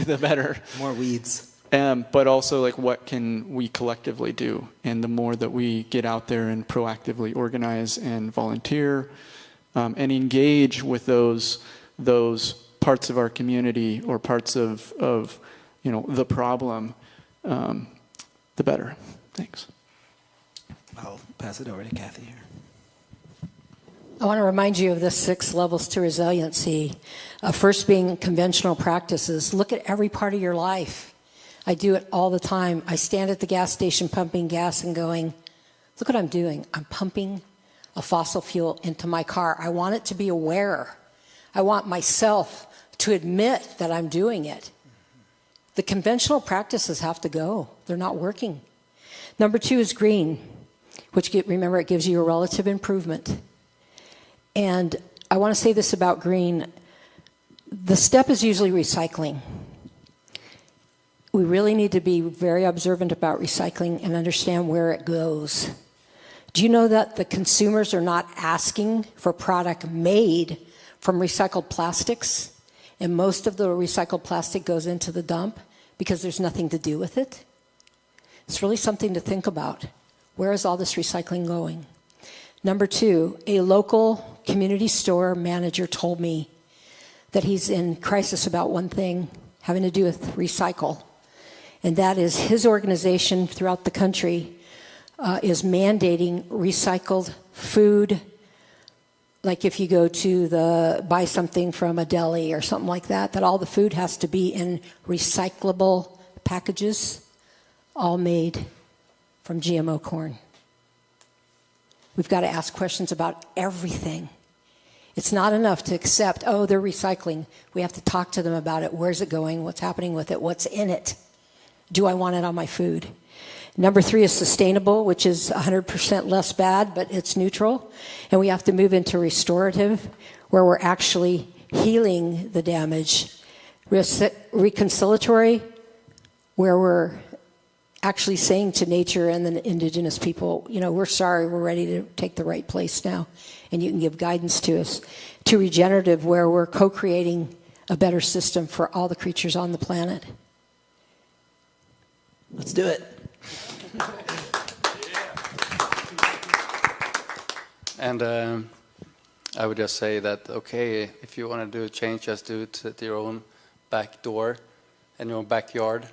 the better. More weeds. But also, what can we collectively do? And the more that we get out there and proactively organize and volunteer and engage with those parts of our community or parts of the problem, the better. Thanks. I'll pass it over to Kathy here. I want to remind you of the 6 levels to resiliency. First being conventional practices. Look at every part of your life. I do it all the time. I stand at the gas station pumping gas and going, look what I'm doing. I'm pumping a fossil fuel into my car. I want it to be aware. I want myself to admit that I'm doing it. The conventional practices have to go. They're not working. Number 2 is green, which, remember, it gives you a relative improvement. And I want to say this about green. The step is usually recycling. We really need to be very observant about recycling and understand where it goes. Do you know that the consumers are not asking for product made from recycled plastics? And most of the recycled plastic goes into the dump because there's nothing to do with it? It's really something to think about. Where is all this recycling going? Number 2, a local community store manager told me that he's in crisis about one thing having to do with recycle. And that is his organization throughout the country is mandating recycled food. Like if you go to buy something from a deli or something like that, that all the food has to be in recyclable packages, all made from GMO corn. We've got to ask questions about everything. It's not enough to accept, oh, they're recycling. We have to talk to them about it. Where's it going? What's happening with it? What's in it? Do I want it on my food? Number 3 is sustainable, which is 100% less bad, but it's neutral. And we have to move into restorative, where we're actually healing the damage. Reconciliatory, where we're actually saying to nature and the indigenous people, we're sorry, we're ready to take the right place now, and you can give guidance to us. To regenerative, where we're co-creating a better system for all the creatures on the planet. Let's do it. And I would just say that, okay, if you want to do a change, just do it at your own back door and your backyard.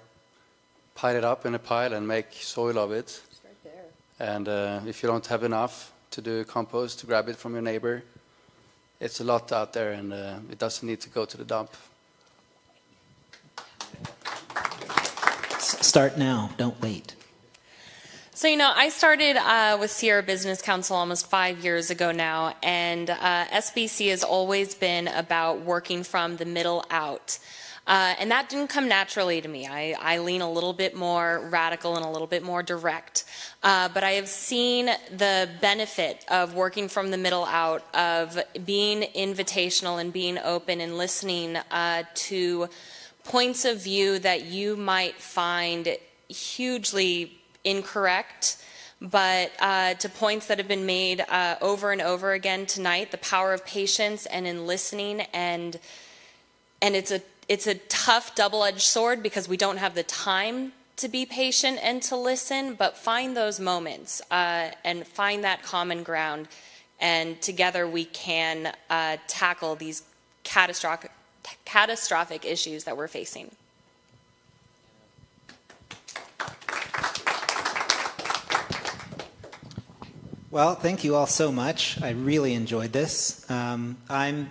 Pile it up in a pile and make soil of it. It's right there. And if you don't have enough to do compost, to grab it from your neighbor. It's a lot out there, and it doesn't need to go to the dump. Start now. Don't wait. So, I started with Sierra Business Council almost 5 years ago now, and SBC has always been about working from the middle out. And that didn't come naturally to me. I lean a little bit more radical and a little bit more direct. But I have seen the benefit of working from the middle out, of being invitational and being open and listening to points of view that you might find hugely incorrect, But to points that have been made over and over again tonight, the power of patience and in listening, and it's a tough double-edged sword because we don't have the time to be patient and to listen, but find those moments and find that common ground, and together we can tackle these catastrophic issues that we're facing. Well, thank you all so much. I really enjoyed this. I'm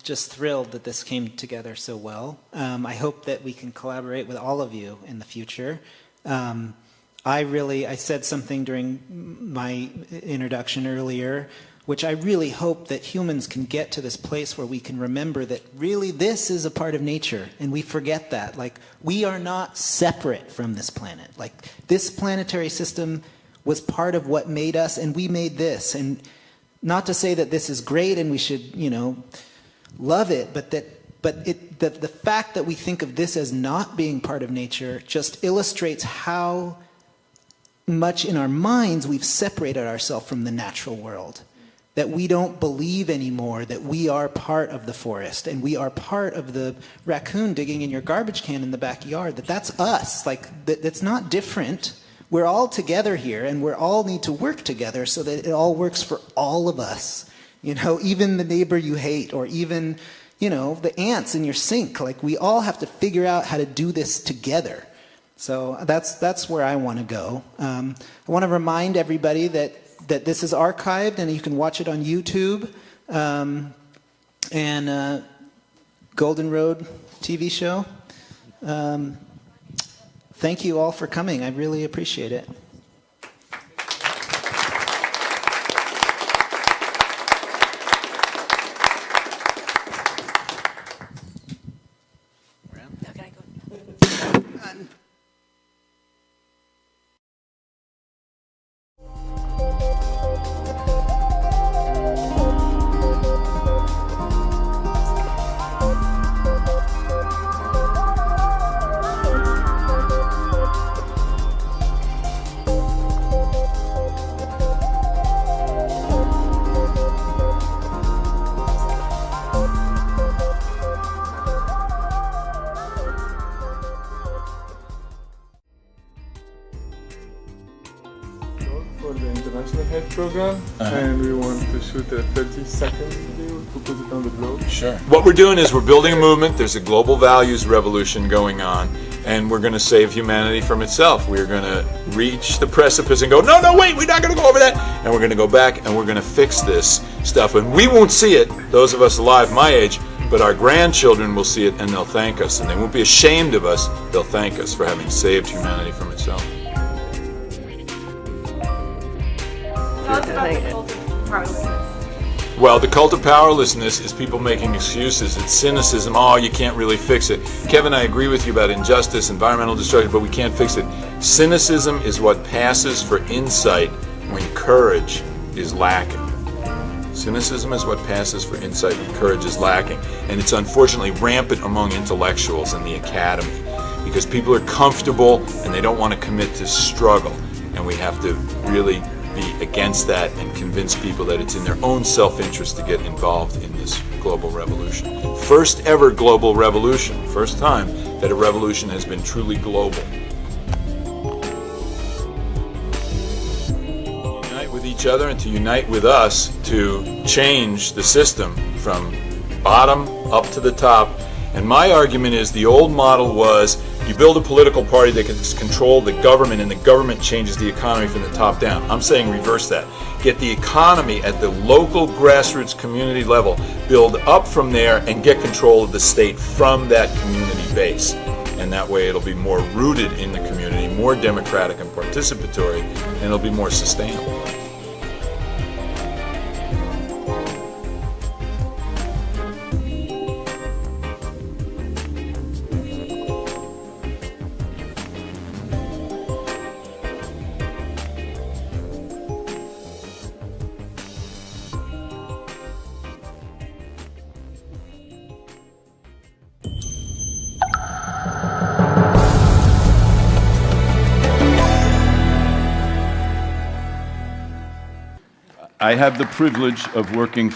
just thrilled that this came together so well. I hope that we can collaborate with all of you in the future. I said something during my introduction earlier, which I really hope that humans can get to this place where we can remember that really this is a part of nature, and we forget that. Like, we are not separate from this planet. Like, this planetary system was part of what made us, and we made this. And not to say that this is great and we should, love it, but the fact that we think of this as not being part of nature just illustrates how much in our minds we've separated ourselves from the natural world. That we don't believe anymore that we are part of the forest and we are part of the raccoon digging in your garbage can in the backyard, that's us. Like, that's not different. We're all together here, and we all need to work together so that it all works for all of us. Even the neighbor you hate, or even, the ants in your sink. Like, we all have to figure out how to do this together. So that's where I want to go. I want to remind everybody that this is archived, and you can watch it on YouTube. And Golden Road TV show. Thank you all for coming. I really appreciate it. For the International Head program, and we want to shoot a 30-second video to put it on the blog. Sure. What we're doing is we're building a movement. There's a global values revolution going on, and we're going to save humanity from itself. We're going to reach the precipice and go, no, wait, we're not going to go over that. And we're going to go back and we're going to fix this stuff. And we won't see it, those of us alive my age, but our grandchildren will see it and they'll thank us. And they won't be ashamed of us. They'll thank us for having saved humanity from itself. Tell us about the cult of powerlessness. Well, the cult of powerlessness is people making excuses. It's cynicism. Oh, you can't really fix it. Kevin, I agree with you about injustice, environmental destruction, but we can't fix it. Cynicism is what passes for insight when courage is lacking. Cynicism is what passes for insight when courage is lacking. And it's unfortunately rampant among intellectuals in the academy because people are comfortable and they don't want to commit to struggle. And we have to really be against that and convince people that it's in their own self-interest to get involved in this global revolution. First ever global revolution. First time that a revolution has been truly global. Unite with each other and to unite with us to change the system from bottom up to the top. And my argument is the old model was you build a political party that can control the government and the government changes the economy from the top down. I'm saying reverse that. Get the economy at the local grassroots community level, build up from there and get control of the state from that community base. And that way it'll be more rooted in the community, more democratic and participatory, and it'll be more sustainable. I have the privilege of working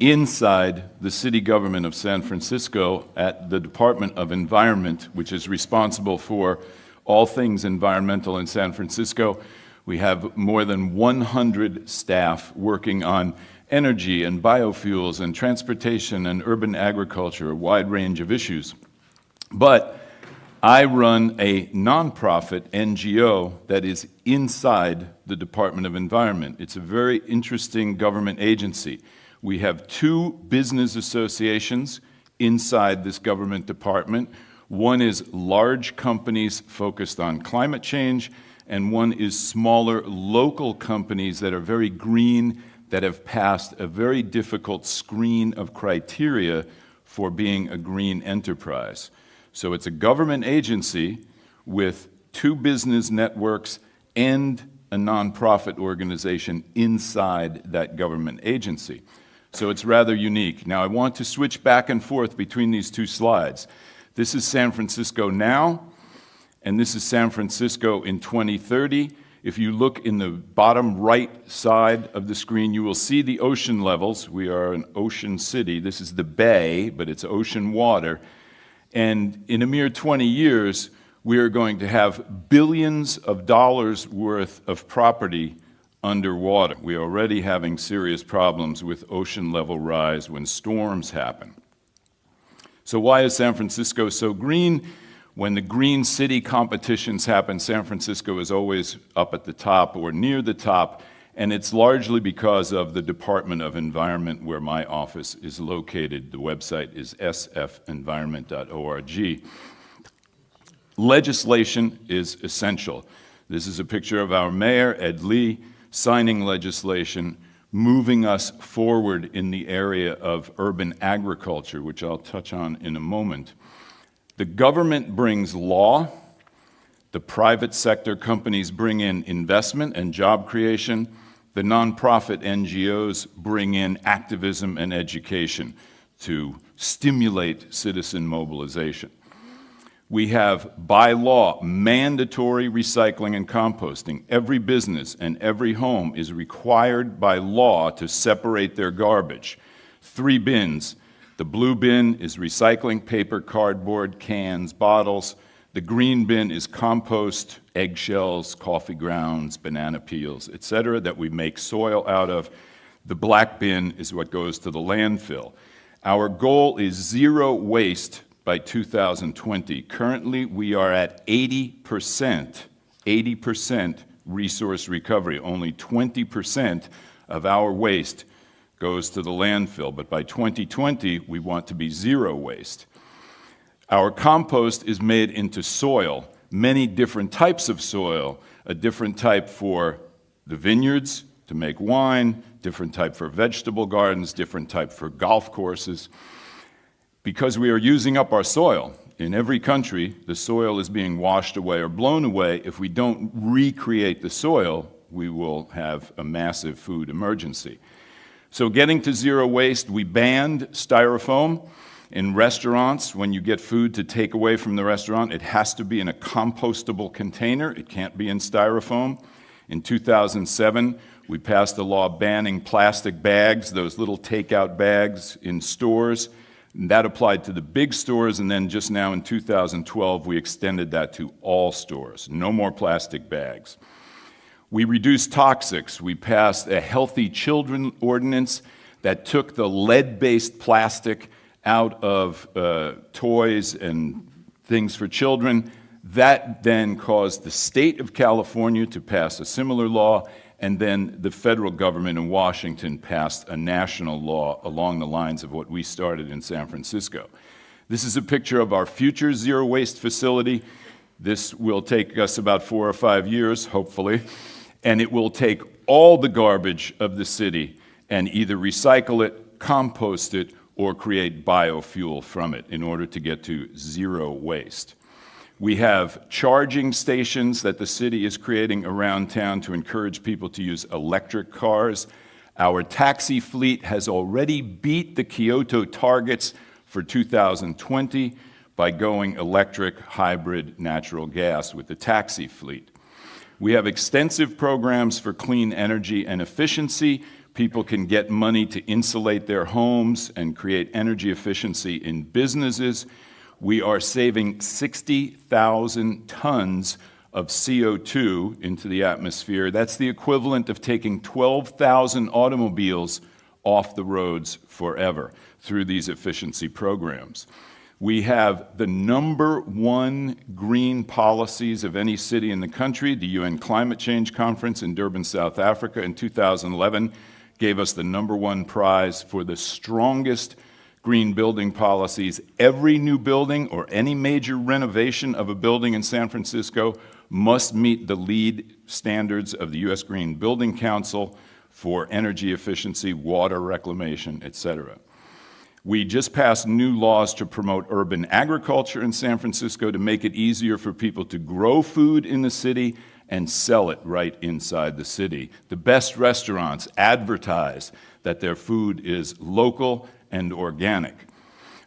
inside the city government of San Francisco at the Department of Environment, which is responsible for all things environmental in San Francisco. We have more than 100 staff working on energy and biofuels and transportation and urban agriculture, a wide range of issues. But I run a nonprofit NGO that is inside the Department of Environment. It's a very interesting government agency. We have 2 business associations inside this government department. One is large companies focused on climate change, and one is smaller local companies that are very green, that have passed a very difficult screen of criteria for being a green enterprise. So it's a government agency with 2 business networks and a nonprofit organization inside that government agency. So it's rather unique. Now I want to switch back and forth between these 2 slides. This is San Francisco now, and this is San Francisco in 2030. If you look in the bottom right side of the screen, you will see the ocean levels. We are an ocean city. This is the bay, but it's ocean water. And in a mere 20 years, we are going to have billions of dollars worth of property underwater. We are already having serious problems with ocean level rise when storms happen. So why is San Francisco so green? When the green city competitions happen, San Francisco is always up at the top or near the top, and it's largely because of the Department of Environment where my office is located. The website is sfenvironment.org. Legislation is essential. This is a picture of our mayor, Ed Lee, signing legislation, moving us forward in the area of urban agriculture, which I'll touch on in a moment. The government brings law. The private sector companies bring in investment and job creation. The nonprofit NGOs bring in activism and education to stimulate citizen mobilization. We have, by law, mandatory recycling and composting. Every business and every home is required by law to separate their garbage. 3 bins. The blue bin is recycling paper, cardboard, cans, bottles. The green bin is compost, eggshells, coffee grounds, banana peels, etc., that we make soil out of. The black bin is what goes to the landfill. Our goal is 0 waste by 2020. Currently, we are at 80% resource recovery. Only 20% of our waste goes to the landfill, but by 2020, we want to be 0 waste. Our compost is made into soil, many different types of soil, a different type for the vineyards to make wine, different type for vegetable gardens, different type for golf courses. Because we are using up our soil, in every country, the soil is being washed away or blown away. If we don't recreate the soil, we will have a massive food emergency. So getting to 0 waste, we banned styrofoam. In restaurants, when you get food to take away from the restaurant, it has to be in a compostable container. It can't be in styrofoam. In 2007, we passed a law banning plastic bags, those little takeout bags in stores. And that applied to the big stores, and then just now in 2012, we extended that to all stores. No more plastic bags. We reduced toxics. We passed a Healthy Children Ordinance that took the lead-based plastic out of toys and things for children. That then caused the state of California to pass a similar law, and then the federal government in Washington passed a national law along the lines of what we started in San Francisco. This is a picture of our future zero waste facility. This will take us about 4 or 5 years, hopefully, and it will take all the garbage of the city and either recycle it, compost it, or create biofuel from it in order to get to zero waste. We have charging stations that the city is creating around town to encourage people to use electric cars. Our taxi fleet has already beat the Kyoto targets for 2020 by going electric, hybrid, natural gas with the taxi fleet. We have extensive programs for clean energy and efficiency. People can get money to insulate their homes and create energy efficiency in businesses. We are saving 60,000 tons of CO2 into the atmosphere. That's the equivalent of taking 12,000 automobiles off the roads forever through these efficiency programs. We have the #1 green policies of any city in the country. The UN Climate Change Conference in Durban, South Africa in 2011 gave us the #1 prize for the strongest green building policies. Every new building or any major renovation of a building in San Francisco must meet the LEED standards of the U.S. Green Building Council for energy efficiency, water reclamation, etc. We just passed new laws to promote urban agriculture in San Francisco to make it easier for people to grow food in the city and sell it right inside the city. The best restaurants advertise that their food is local and organic.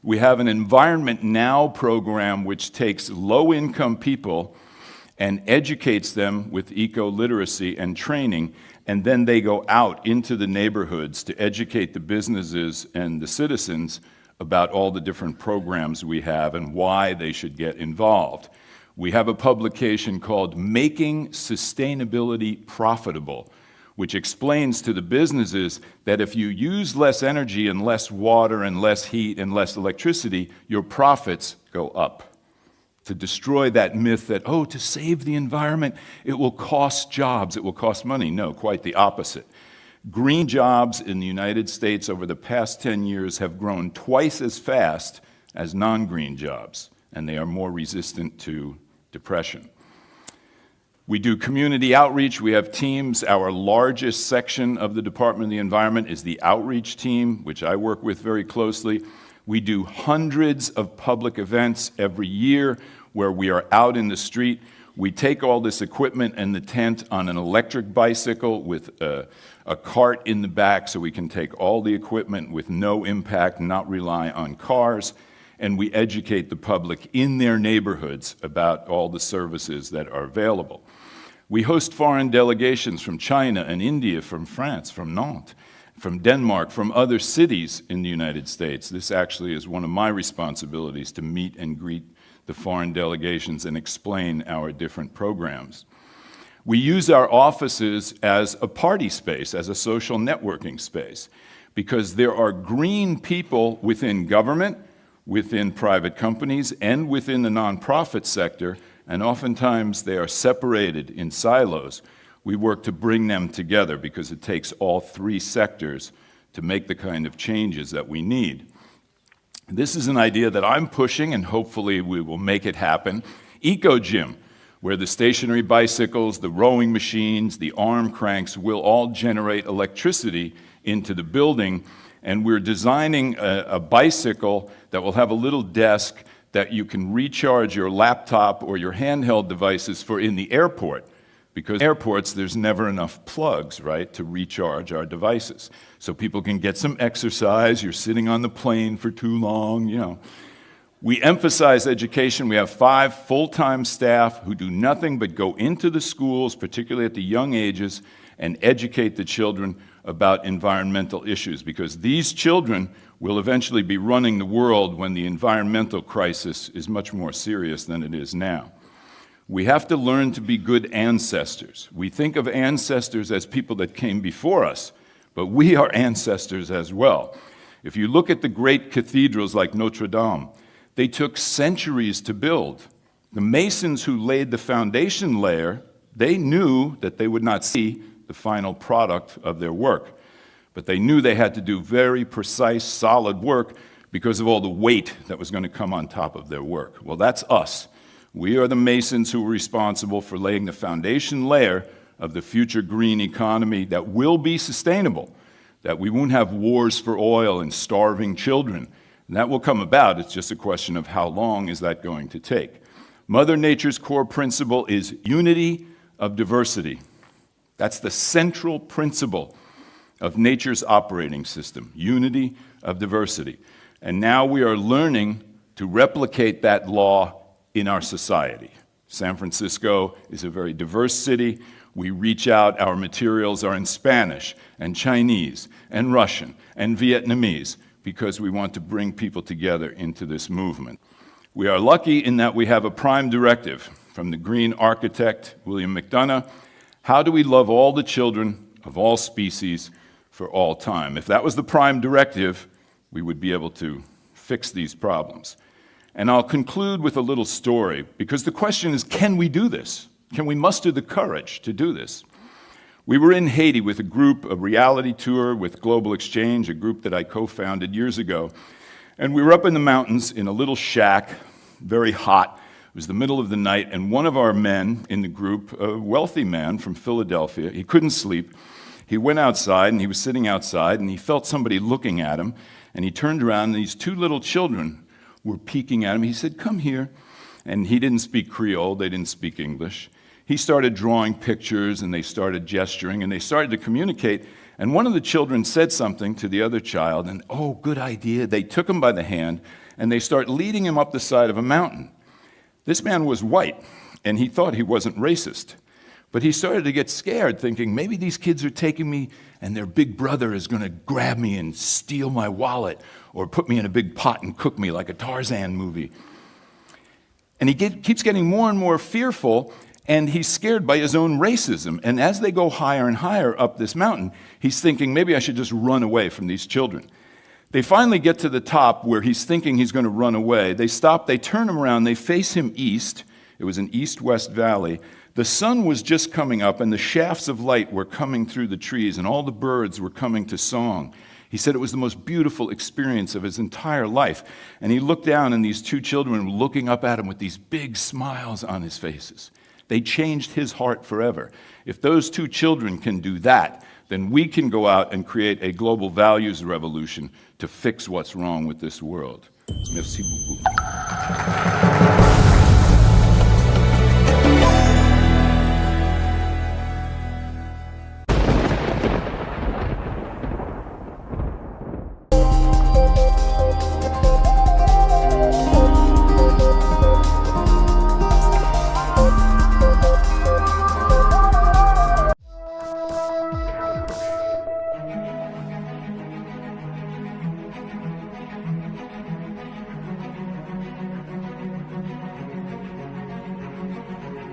We have an Environment Now program which takes low-income people and educates them with eco-literacy and training, and then they go out into the neighborhoods to educate the businesses and the citizens about all the different programs we have and why they should get involved. We have a publication called Making Sustainability Profitable, which explains to the businesses that if you use less energy and less water and less heat and less electricity, your profits go up. To destroy that myth that, oh, to save the environment, it will cost jobs, it will cost money. No, quite the opposite. Green jobs in the United States over the past 10 years have grown twice as fast as non-green jobs, and they are more resistant to depression. We do community outreach. We have teams. Our largest section of the Department of the Environment is the outreach team, which I work with very closely. We do hundreds of public events every year where we are out in the street. We take all this equipment and the tent on an electric bicycle with a cart in the back so we can take all the equipment with no impact, not rely on cars, and we educate the public in their neighborhoods about all the services that are available. We host foreign delegations from China and India, from France, from Nantes, from Denmark, from other cities in the United States. This actually is one of my responsibilities, to meet and greet the foreign delegations and explain our different programs. We use our offices as a party space, as a social networking space, because there are green people within government, within private companies, and within the nonprofit sector, and oftentimes they are separated in silos. We work to bring them together because it takes all three sectors to make the kind of changes that we need. This is an idea that I'm pushing, and hopefully we will make it happen. Eco-Gym, where the stationary bicycles, the rowing machines, the arm cranks will all generate electricity into the building, and we're designing a bicycle that will have a little desk that you can recharge your laptop or your handheld devices for in the airport. Because in airports, there's never enough plugs, right, to recharge our devices. So people can get some exercise. You're sitting on the plane for too long, you know. We emphasize education. We have 5 full-time staff who do nothing but go into the schools, particularly at the young ages, and educate the children about environmental issues, because these children will eventually be running the world when the environmental crisis is much more serious than it is now. We have to learn to be good ancestors. We think of ancestors as people that came before us, but we are ancestors as well. If you look at the great cathedrals like Notre Dame, they took centuries to build. The masons who laid the foundation layer, they knew that they would not see the final product of their work, but they knew they had to do very precise, solid work because of all the weight that was going to come on top of their work. Well, that's us. We are the masons who are responsible for laying the foundation layer of the future green economy that will be sustainable, that we won't have wars for oil and starving children. And that will come about. It's just a question of how long is that going to take. Mother Nature's core principle is unity of diversity. That's the central principle of nature's operating system, unity of diversity. And now we are learning to replicate that law in our society. San Francisco is a very diverse city. We reach out, our materials are in Spanish and Chinese and Russian and Vietnamese because we want to bring people together into this movement. We are lucky in that we have a prime directive from the green architect, William McDonough. How do we love all the children of all species for all time? If that was the prime directive, we would be able to fix these problems. And I'll conclude with a little story, because the question is, can we do this? Can we muster the courage to do this? We were in Haiti with a reality tour with Global Exchange, a group that I co-founded years ago. And we were up in the mountains in a little shack, very hot. It was the middle of the night, and one of our men in the group, a wealthy man from Philadelphia, he couldn't sleep. He went outside, and he was sitting outside, and he felt somebody looking at him, and he turned around, and these two little children were peeking at him. He said, "Come here." And he didn't speak Creole, they didn't speak English. He started drawing pictures, and they started gesturing, and they started to communicate. And one of the children said something to the other child, and oh, good idea. They took him by the hand, and they start leading him up the side of a mountain. This man was white, and he thought he wasn't racist. But he started to get scared, thinking, maybe these kids are taking me, and their big brother is going to grab me and steal my wallet, or put me in a big pot and cook me like a Tarzan movie. And he keeps getting more and more fearful, and he's scared by his own racism. And as they go higher and higher up this mountain, he's thinking, maybe I should just run away from these children. They finally get to the top where he's thinking he's going to run away. They stop, they turn him around, they face him east. It was an east-west valley. The sun was just coming up, and the shafts of light were coming through the trees, and all the birds were coming to song. He said it was the most beautiful experience of his entire life. And he looked down, and these two children were looking up at him with these big smiles on his faces. They changed his heart forever. If those two children can do that, then we can go out and create a global values revolution to fix what's wrong with this world. Merci beaucoup.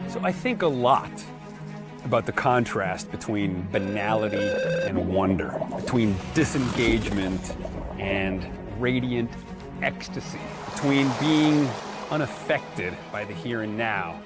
So I think a lot about the contrast between banality and wonder, between disengagement and radiant ecstasy, between being unaffected by the here and now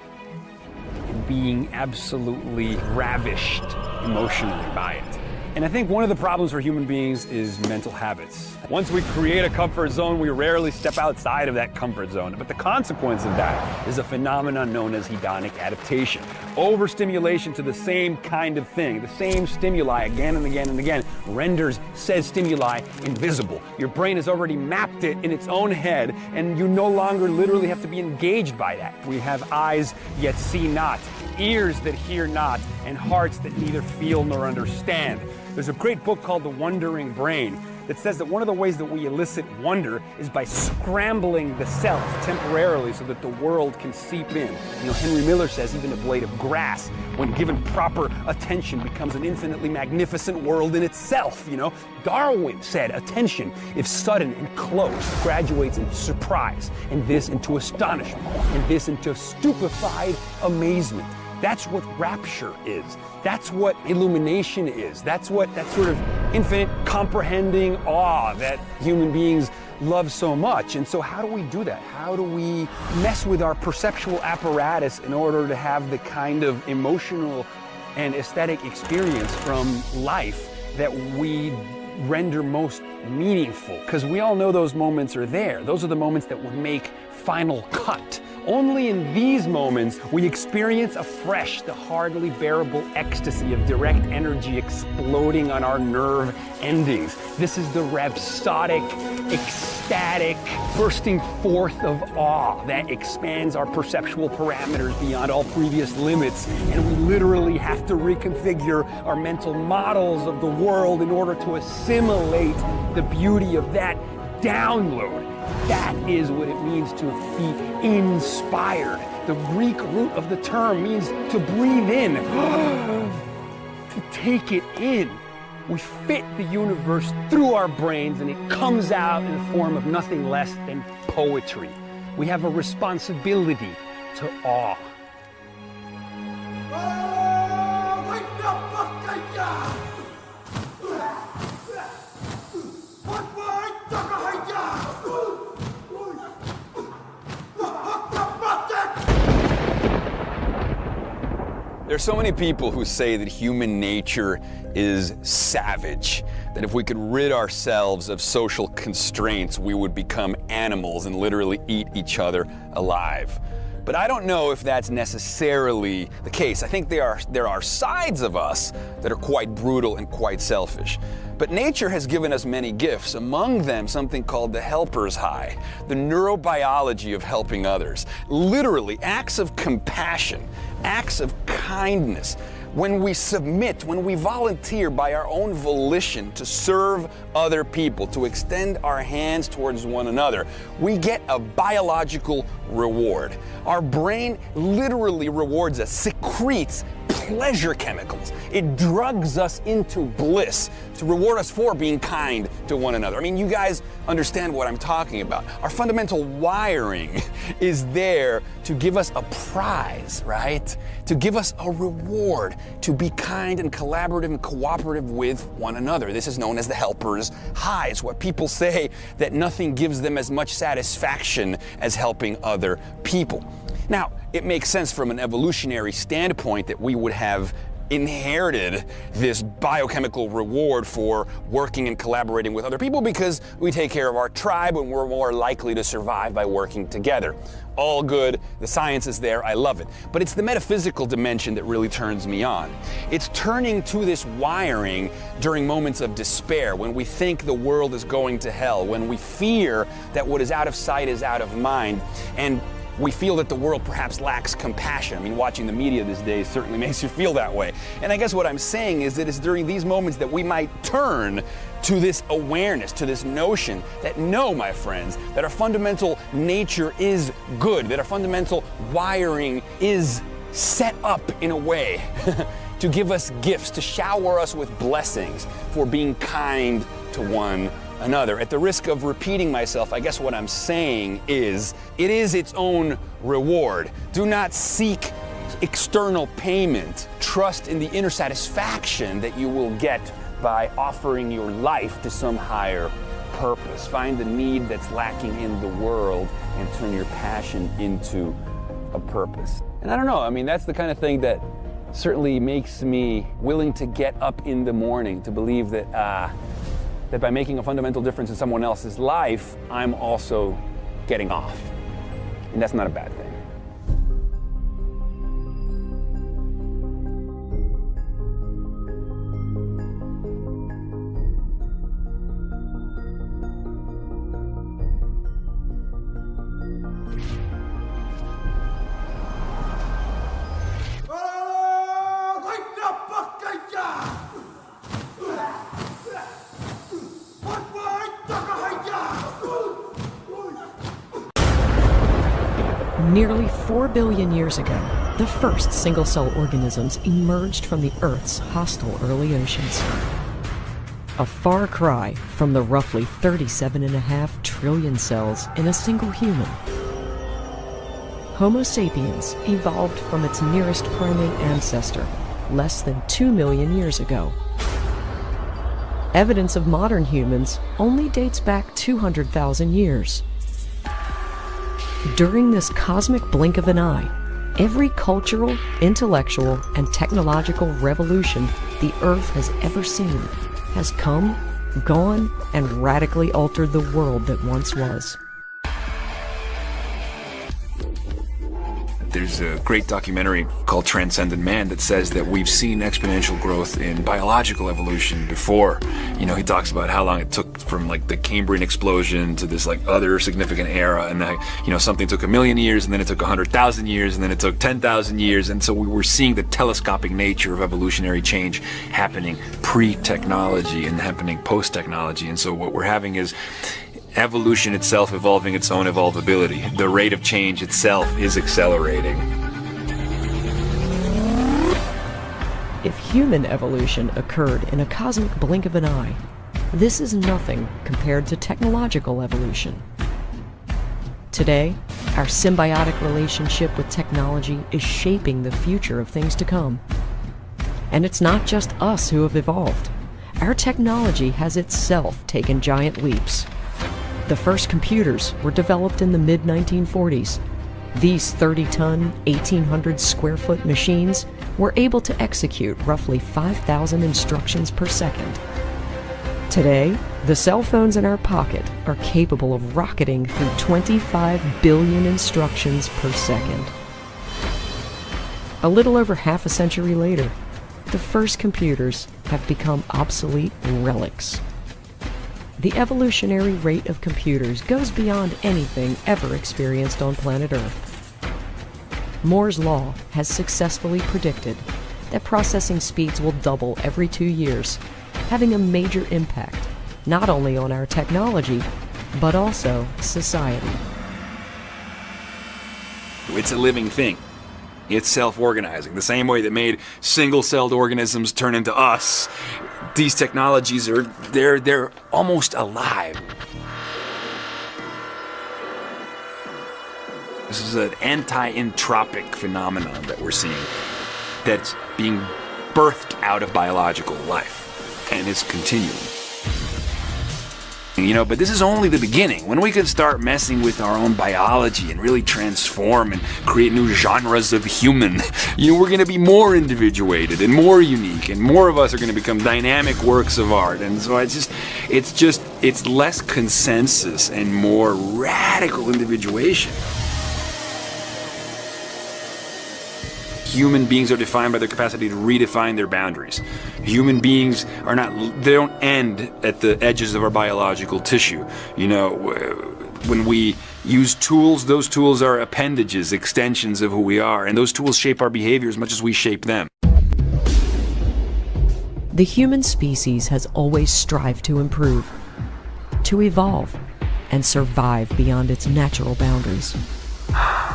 and being absolutely ravished emotionally by it. And I think one of the problems for human beings is mental habits. Once we create a comfort zone, we rarely step outside of that comfort zone. But the consequence of that is a phenomenon known as hedonic adaptation. Overstimulation to the same kind of thing, the same stimuli again and again and again, renders said stimuli invisible. Your brain has already mapped it in its own head, and you no longer literally have to be engaged by that. We have eyes yet see not, ears that hear not, and hearts that neither feel nor understand. There's a great book called The Wondering Brain that says that one of the ways that we elicit wonder is by scrambling the self temporarily so that the world can seep in. You know, Henry Miller says even a blade of grass, when given proper attention, becomes an infinitely magnificent world in itself, you know. Darwin said attention, if sudden and close, graduates into surprise, and this into astonishment, and this into stupefied amazement. That's what rapture is. That's what illumination is. That's what that sort of infinite comprehending awe that human beings love so much. And so how do we do that? How do we mess with our perceptual apparatus in order to have the kind of emotional and aesthetic experience from life that we render most meaningful? Because we all know those moments are there. Those are the moments that would make final cut. Only in these moments we experience afresh the hardly bearable ecstasy of direct energy exploding on our nerve endings. This is the rhapsodic, ecstatic bursting forth of awe that expands our perceptual parameters beyond all previous limits, and we literally have to reconfigure our mental models of the world in order to assimilate the beauty of that download. That is what it means to be inspired. The Greek root of the term means to breathe in, to take it in. We fit the universe through our brains and it comes out in the form of nothing less than poetry. We have a responsibility to awe. There's so many people who say that human nature is savage, that if we could rid ourselves of social constraints, we would become animals and literally eat each other alive. But I don't know if that's necessarily the case. I think there are sides of us that are quite brutal and quite selfish. But nature has given us many gifts, among them something called the helper's high, the neurobiology of helping others. Literally, acts of compassion, acts of kindness. When we submit, when we volunteer by our own volition to serve other people, to extend our hands towards one another, we get a biological reward. Our brain literally rewards us, secretes pleasure chemicals. It drugs us into bliss to reward us for being kind to one another. I mean, you guys understand what I'm talking about. Our fundamental wiring is there to give us a prize, right? To give us a reward, to be kind and collaborative and cooperative with one another. This is known as the helper's high. It's what people say that nothing gives them as much satisfaction as helping other people. Now, it makes sense from an evolutionary standpoint that we would have inherited this biochemical reward for working and collaborating with other people because we take care of our tribe and we're more likely to survive by working together. All good, the science is there, I love it. But it's the metaphysical dimension that really turns me on. It's turning to this wiring during moments of despair, when we think the world is going to hell, when we fear that what is out of sight is out of mind, and we feel that the world perhaps lacks compassion. I mean, watching the media these days certainly makes you feel that way. And I guess what I'm saying is that it's during these moments that we might turn to this awareness, to this notion that no, my friends, that our fundamental nature is good, that our fundamental wiring is set up in a way to give us gifts, to shower us with blessings for being kind to one another. At the risk of repeating myself, I guess what I'm saying is, it is its own reward. Do not seek external payment. Trust in the inner satisfaction that you will get by offering your life to some higher purpose. Find the need that's lacking in the world and turn your passion into a purpose. And I don't know, I mean, that's the kind of thing that certainly makes me willing to get up in the morning, to believe that that by making a fundamental difference in someone else's life, I'm also getting off. And that's not a bad thing. Nearly 4 billion years ago, the first single-cell organisms emerged from the Earth's hostile early oceans. A far cry from the roughly 37.5 trillion cells in a single human. Homo sapiens evolved from its nearest primate ancestor less than 2 million years ago. Evidence of modern humans only dates back 200,000 years. During this cosmic blink of an eye, every cultural, intellectual, and technological revolution the Earth has ever seen has come, gone, and radically altered the world that once was. There's a great documentary called Transcendent Man that says that we've seen exponential growth in biological evolution before. You know, he talks about how long it took from like the Cambrian explosion to this like other significant era, and that, you know, something took 1,000,000 years, and then it took 100,000 years, and then it took 10,000 years, and so we were seeing the telescopic nature of evolutionary change happening pre-technology and happening post-technology. And so what we're having is evolution itself evolving its own evolvability. The rate of change itself is accelerating. If human evolution occurred in a cosmic blink of an eye, this is nothing compared to technological evolution. Today, our symbiotic relationship with technology is shaping the future of things to come. And it's not just us who have evolved. Our technology has itself taken giant leaps. The first computers were developed in the mid-1940s. These 30-ton, 1,800-square-foot machines were able to execute roughly 5,000 instructions per second. Today, the cell phones in our pocket are capable of rocketing through 25 billion instructions per second. A little over half a century later, the first computers have become obsolete relics. The evolutionary rate of computers goes beyond anything ever experienced on planet Earth. Moore's Law has successfully predicted that processing speeds will double every 2 years, having a major impact not only on our technology, but also society. It's a living thing. It's self-organizing. The same way that made single-celled organisms turn into us, these technologies are, they're almost alive. This is an anti-entropic phenomenon that we're seeing that's being birthed out of biological life, and it's continuing. You know, but this is only the beginning. When we can start messing with our own biology and really transform and create new genres of human, you know, we're going to be more individuated and more unique, and more of us are going to become dynamic works of art. And so it's less consensus and more radical individuation. Human beings are defined by their capacity to redefine their boundaries. Human beings are not, they don't end at the edges of our biological tissue. You know, when we use tools, those tools are appendages, extensions of who we are, and those tools shape our behavior as much as we shape them. The human species has always strived to improve, to evolve, and survive beyond its natural boundaries.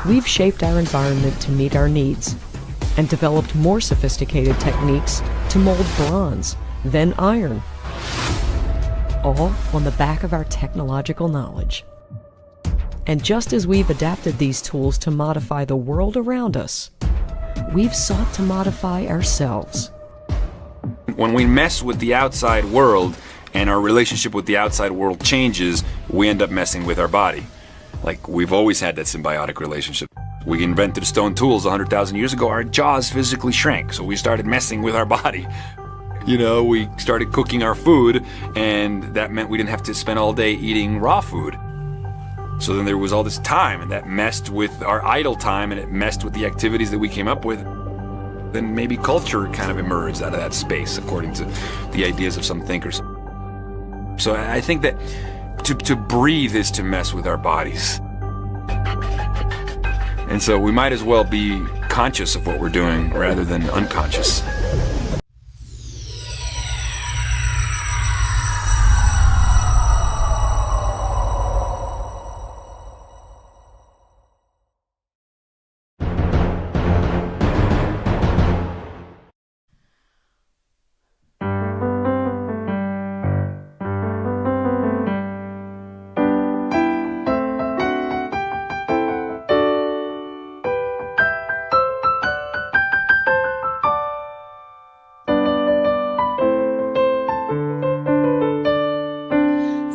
We've shaped our environment to meet our needs, and developed more sophisticated techniques to mold bronze, then iron, all on the back of our technological knowledge. And just as we've adapted these tools to modify the world around us, we've sought to modify ourselves. When we mess with the outside world and our relationship with the outside world changes, we end up messing with our body. Like, we've always had that symbiotic relationship. We invented stone tools 100,000 years ago. Our jaws physically shrank, so we started messing with our body. You know, we started cooking our food, and that meant we didn't have to spend all day eating raw food. So then there was all this time, and that messed with our idle time, and it messed with the activities that we came up with. Then maybe culture kind of emerged out of that space, according to the ideas of some thinkers. So I think that to breathe is to mess with our bodies. And so we might as well be conscious of what we're doing rather than unconscious.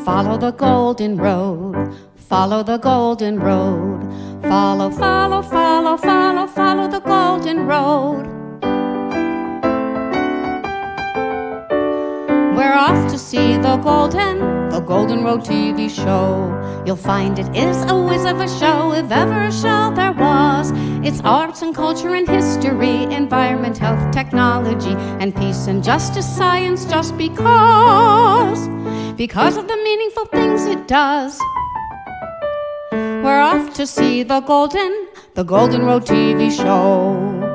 Follow the golden road, follow the golden road, follow, follow, follow, follow, follow the golden road. We're off to see the Golden Road TV show. You'll find it is a whiz of a show, if ever a show there was. It's arts and culture and history, environment, health, technology, and peace and justice, science, just because of the meaningful things it does. We're off to see the Golden Road TV show.